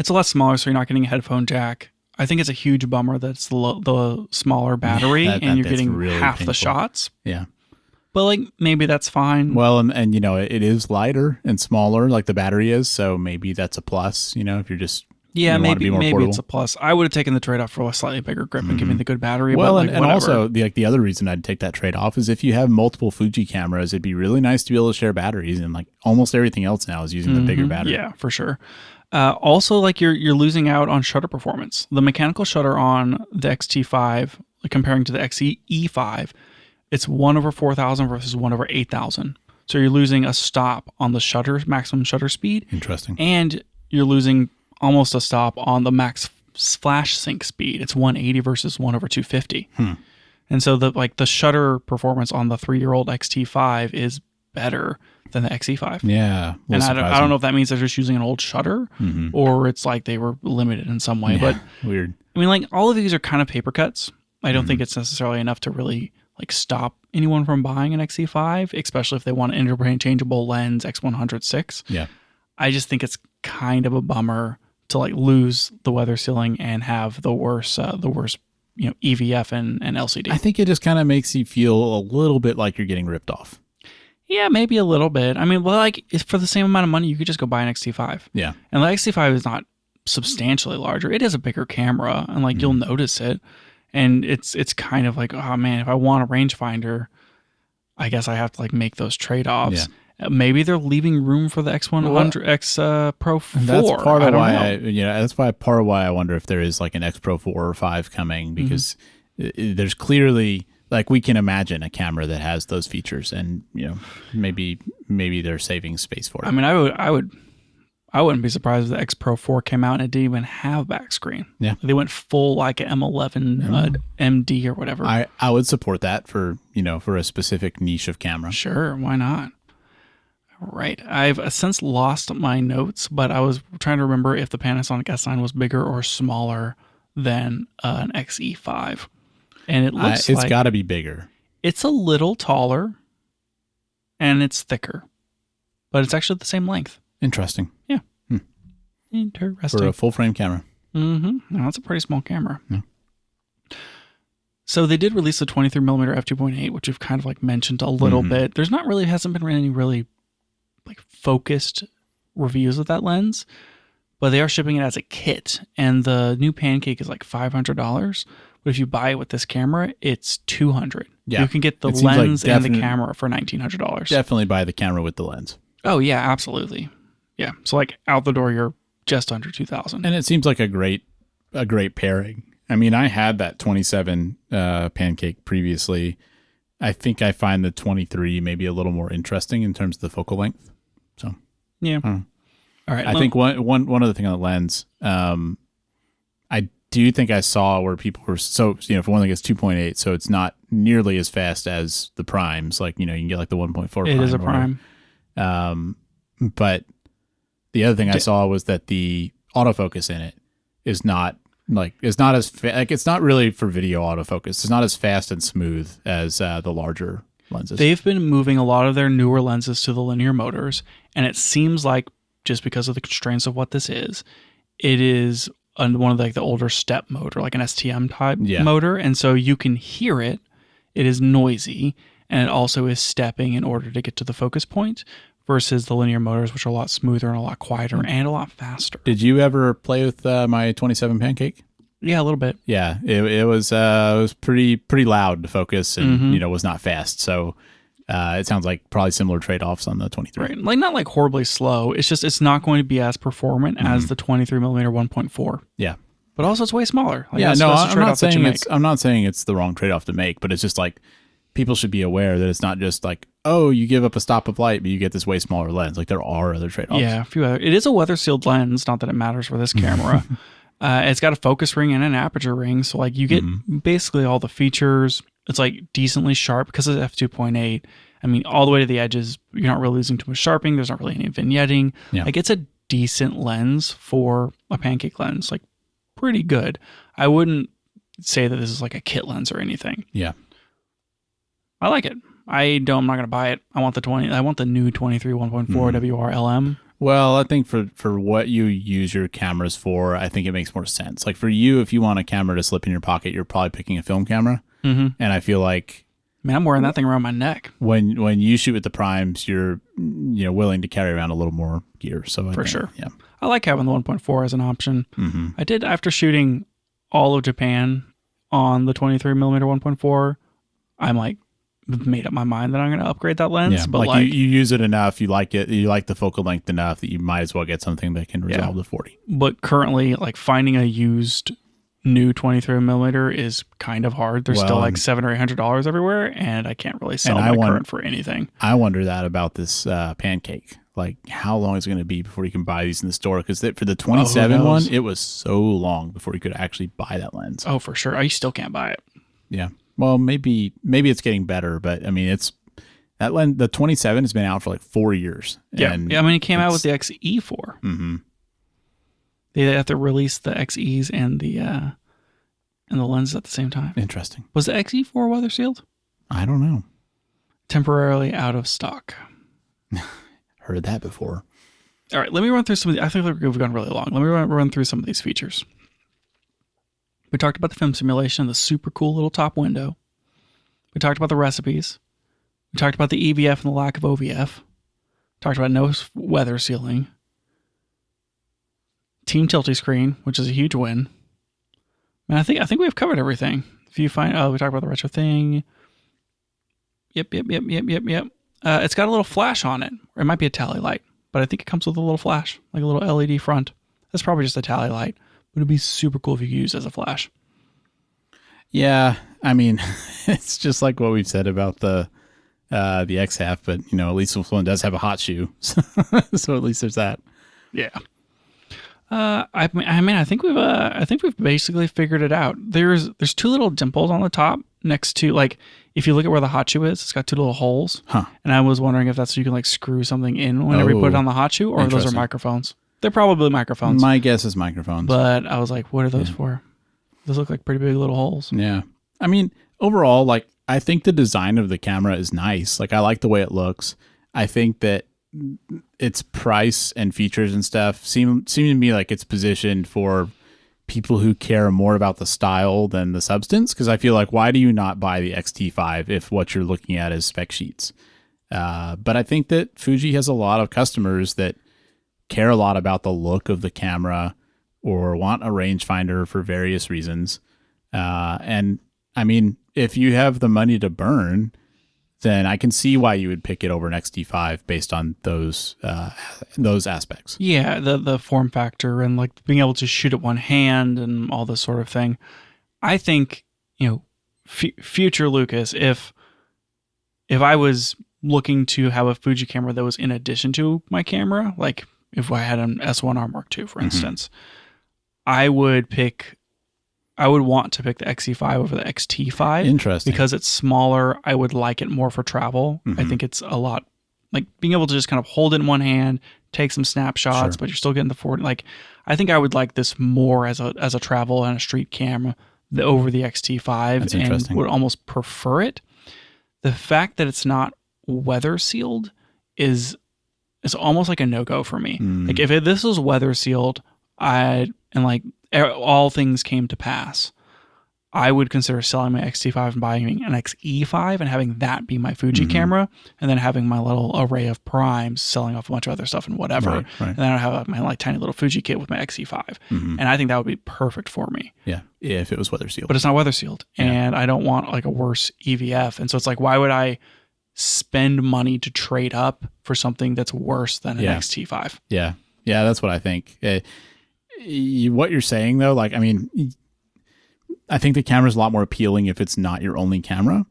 it's a lot smaller, so you're not getting a headphone jack. I think it's a huge bummer that it's the smaller battery and you're getting really half painful. The shots. Yeah. But maybe that's fine. Well, and it is lighter and smaller like the battery is, so maybe that's a plus, if you're just maybe it's a plus. I would have taken the trade-off for a slightly bigger grip and giving the good battery. Well, and also the other reason I'd take that trade-off is if you have multiple Fuji cameras, it'd be really nice to be able to share batteries, and like almost everything else now is using the bigger battery. Yeah, for sure. Also, you're losing out on shutter performance. The mechanical shutter on the X-T5, comparing to the X-E5, it's 1/4000 versus 1/8000. So you're losing a stop on the maximum shutter speed. Interesting. And you're losing almost a stop on the max flash sync speed. It's 180 versus 1/250. And so the shutter performance on the 3-year-old X-T5 is better than the X-E5. Yeah. And I don't know if that means they're just using an old shutter or it's like they were limited in some way. Yeah, but weird. I mean, all of these are kind of paper cuts. I don't think it's necessarily enough to really stop anyone from buying an X-E5, especially if they want an interchangeable lens X100/6. Yeah. I just think it's kind of a bummer to lose the weather sealing and have the worst EVF and LCD. I think it just kind of makes you feel a little bit like you're getting ripped off. Yeah, maybe a little bit. I mean, for the same amount of money, you could just go buy an X-T5. Yeah. And the X-T5 is not substantially larger. It is a bigger camera, and you'll notice it. And it's kind of like, oh man, if I want a rangefinder, I guess I have to like make those trade-offs. Maybe they're leaving room for the X100 X Pro 4. That's part of why that's part of why I wonder if there is like an X Pro 4 or 5 coming, because there's clearly, like, we can imagine a camera that has those features, and maybe they're saving space for it. I mean, I wouldn't be surprised if the X Pro 4 came out and it didn't even have back screen. Yeah. They went full like M11 MD or whatever. I would support that for a specific niche of camera. Sure, why not? Right. I've since lost my notes, but I was trying to remember if the Panasonic S9 was bigger or smaller than an X-E5. And it looks it's got to be bigger. It's a little taller and it's thicker, but it's actually the same length. Interesting. Yeah. Interesting. For a full frame camera. No, that's a pretty small camera. Yeah. So they did release the 23mm f2.8, which we've kind of like mentioned a little bit. There's hasn't been any really like focused reviews of that lens, but they are shipping it as a kit, and the new Pancake is like $500. But if you buy it with this camera, it's $200. Yeah. You can get the lens and the camera for $1,900. Definitely buy the camera with the lens. Oh yeah, absolutely. Yeah. So like out the door, you're just under $2,000. And it seems like a great pairing. I mean, I had that 27 Pancake previously. I think I find the 23 maybe a little more interesting in terms of the focal length. So yeah. All right. I think one other thing on the lens, I do think I saw where people were for one thing, it's 2.8, so it's not nearly as fast as the primes. Like, you can get like the 1.4 prime. It is a prime. But the other thing I saw was that the autofocus in it is not it's not as it's not really for video autofocus. It's not as fast and smooth as the larger lenses. They've been moving a lot of their newer lenses to the linear motors, and it seems like, just because of the constraints of what this is, it is one of the older step motor, like an STM type motor, and so you can hear it. It is noisy, and it also is stepping in order to get to the focus point, versus the linear motors, which are a lot smoother and a lot quieter and a lot faster. Did you ever play with my 27 Pancake? Yeah, a little bit. Yeah, it was pretty loud to focus, and was not fast. So it sounds like probably similar trade-offs on the 23. Right, like not like horribly slow. It's just it's not going to be as performant as the 23mm 1.4. Yeah, but also it's way smaller. Like, I'm not saying it's the wrong trade-off to make, but it's just like, people should be aware that it's not just like, oh, you give up a stop of light, but you get this way smaller lens. Like, there are other trade-offs. Yeah, a few other. It is a weather-sealed lens. Not that it matters for this camera. It's got a focus ring and an aperture ring, so like you get basically all the features. It's like decently sharp because it's f2.8. I mean, all the way to the edges, you're not really losing too much sharpening. There's not really any vignetting. Yeah. Like, it's a decent lens for a Pancake lens. Like, pretty good. I wouldn't say that this is like a kit lens or anything. Yeah. I like it. I'm not going to buy it. I want the new 23 1.4 WR-LM. Well, I think for what you use your cameras for, I think it makes more sense. Like, for you, if you want a camera to slip in your pocket, you're probably picking a film camera. And I feel like, man, I'm wearing that thing around my neck. When you shoot with the primes, you're willing to carry around a little more gear. So for sure. Yeah. I like having the 1.4 as an option. I did, after shooting all of Japan on the 23mm 1.4, I'm like, made up my mind that I'm going to upgrade that lens. Yeah, but like you use it enough, you like it, you like the focal length enough that you might as well get something that can resolve the 40. But currently, like, finding a used new 23mm is kind of hard. There's still like $700 or $800 everywhere, and I can't really sell my current for anything. I wonder that about this Pancake. Like, how long is it going to be before you can buy these in the store? Because for the 27 one, it was so long before you could actually buy that lens. Oh, for sure. I still can't buy it. Yeah. Well, maybe it's getting better, but I mean, that lens. The 27 has been out for like 4 years. Yeah, I mean, it came out with the X-E4. They have to release the X-Es and the lenses at the same time. Interesting. Was the X-E4 weather sealed? I don't know. Temporarily out of stock. Heard that before. All right, let me run through some of the. I think we've gone really long. Let me run through some of these features. We talked about the film simulation, the super cool little top window. We talked about the recipes. We talked about the EVF and the lack of OVF. Talked about no weather sealing. Team Tilty screen, which is a huge win. And I think we've covered everything. If you find, we talked about the retro thing. Yep. It's got a little flash on it. Or it might be a tally light, but I think it comes with a little flash, like a little LED front. That's probably just a tally light, but it'd be super cool if you could use it as a flash. Yeah, I mean, it's just like what we've said about the XF, but at least this one does have a hot shoe, so at least there's that. Yeah. I mean, I think we've basically figured it out. There's two little dimples on the top next to, like, if you look at where the hot shoe is, it's got two little holes. Huh. And I was wondering if that's so you can like screw something in whenever you put it on the hot shoe, or if those are microphones. They're probably microphones. My guess is microphones. But I was like, what are those for? Those look like pretty big little holes. Yeah. I mean, overall, like, I think the design of the camera is nice. Like, I like the way it looks. I think that its price and features and stuff seem to me like it's positioned for people who care more about the style than the substance. Because I feel like, why do you not buy the X-T5 if what you're looking at is spec sheets? But I think that Fuji has a lot of customers that care a lot about the look of the camera or want a rangefinder for various reasons. And I mean, if you have the money to burn, then I can see why you would pick it over an X-T5 based on those aspects. Yeah, the form factor and like being able to shoot it one hand and all this sort of thing. I think, future Lucas, if I was looking to have a Fuji camera that was in addition to my camera, like if I had an S1R Mark II, for instance, I would want to pick the X-E5 over the X-T5. Interesting. Because it's smaller. I would like it more for travel. I think it's a lot, like being able to just kind of hold it in one hand, take some snapshots, but you're still getting the 40. Like, I think I would like this more as a travel and a street camera over the X-T5. That's and interesting. would almost prefer it. The fact that it's not weather sealed is almost like a no-go for me. Like, if this was weather sealed, all things came to pass, I would consider selling my X-T5 and buying an X-E5 and having that be my Fuji camera, and then having my little array of primes, selling off a bunch of other stuff and whatever. Right. And then I'd have my like tiny little Fuji kit with my X-E5. And I think that would be perfect for me. Yeah, if it was weather sealed. But it's not weather sealed, and I don't want like a worse EVF. And so it's like, why would I spend money to trade up for something that's worse than an X-T5? Yeah, that's what I think. What you're saying though, like, I mean, I think the camera is a lot more appealing if it's not your only camera,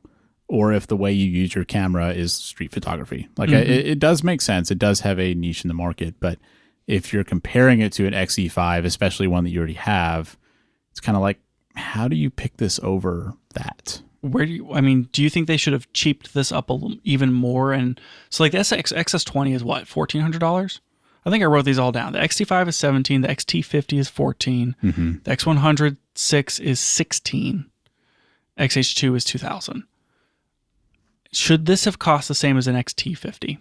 or if the way you use your camera is street photography. Like, it does make sense. It does have a niche in the market, but if you're comparing it to an X-E5, especially one that you already have, it's kind of like, how do you pick this over that? Do you think they should have cheaped this up even more? And so like the XS20 is what, $1,400? I think I wrote these all down. The X-T5 is $17. The X-T50 is $14. The X106 is $16. XH2 is $2,000. Should this have cost the same as an X-T50?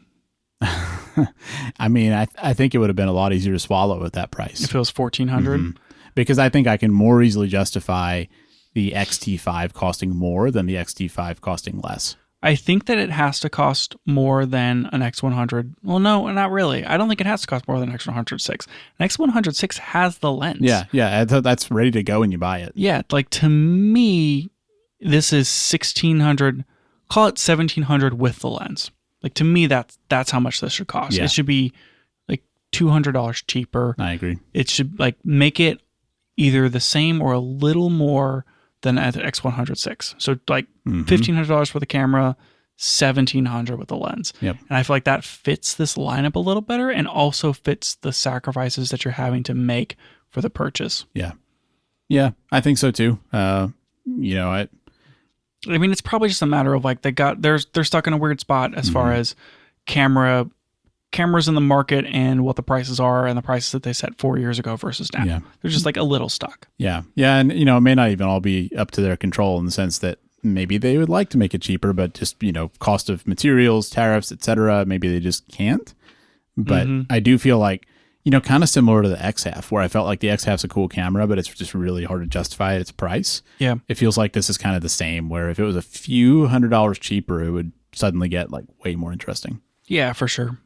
I mean, I think it would have been a lot easier to swallow at that price. If it was $1,400? Because I think I can more easily justify the X-T5 costing more than the X-T5 costing less. I think that it has to cost more than an X100. Well, no, not really. I don't think it has to cost more than an X106. An X106 has the lens. Yeah, that's ready to go when you buy it. Yeah, like, to me, this is $1,600. Call it $1,700 with the lens. Like, to me, that's how much this should cost. Yeah. It should be like $200 cheaper. I agree. It should like make it either the same or a little more than at the X106. So like $1,500 for the camera, $1,700 with the lens. Yep. And I feel like that fits this lineup a little better, and also fits the sacrifices that you're having to make for the purchase. Yeah, I think so too. I mean, it's probably just a matter of like they're stuck in a weird spot as far as cameras in the market and what the prices are, and the prices that they set 4 years ago versus now. Yeah. They're just like a little stuck. Yeah. And, it may not even all be up to their control, in the sense that maybe they would like to make it cheaper, but just, cost of materials, tariffs, etc. Maybe they just can't. But I do feel like, kind of similar to the XF, where I felt like the XF's a cool camera, but it's just really hard to justify its price. Yeah. It feels like this is kind of the same, where if it was a few $100s cheaper, it would suddenly get like way more interesting. Yeah, for sure.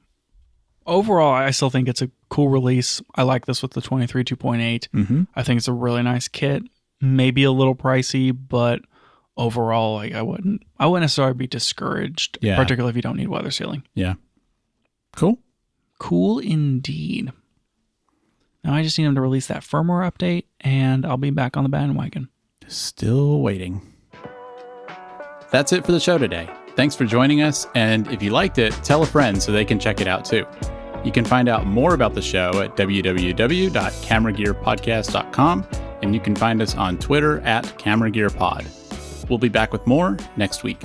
Overall, I still think it's a cool release. I like this with the 23 2.8. I think it's a really nice kit. Maybe a little pricey, but overall, like I wouldn't necessarily be discouraged, Yeah. particularly if you don't need weather sealing. Yeah. Cool. Cool indeed. Now I just need them to release that firmware update, and I'll be back on the bandwagon. Still waiting. That's it for the show today. Thanks for joining us, and if you liked it, tell a friend so they can check it out too. You can find out more about the show at www.cameragearpodcast.com, and you can find us on Twitter at CameraGearPod. We'll be back with more next week.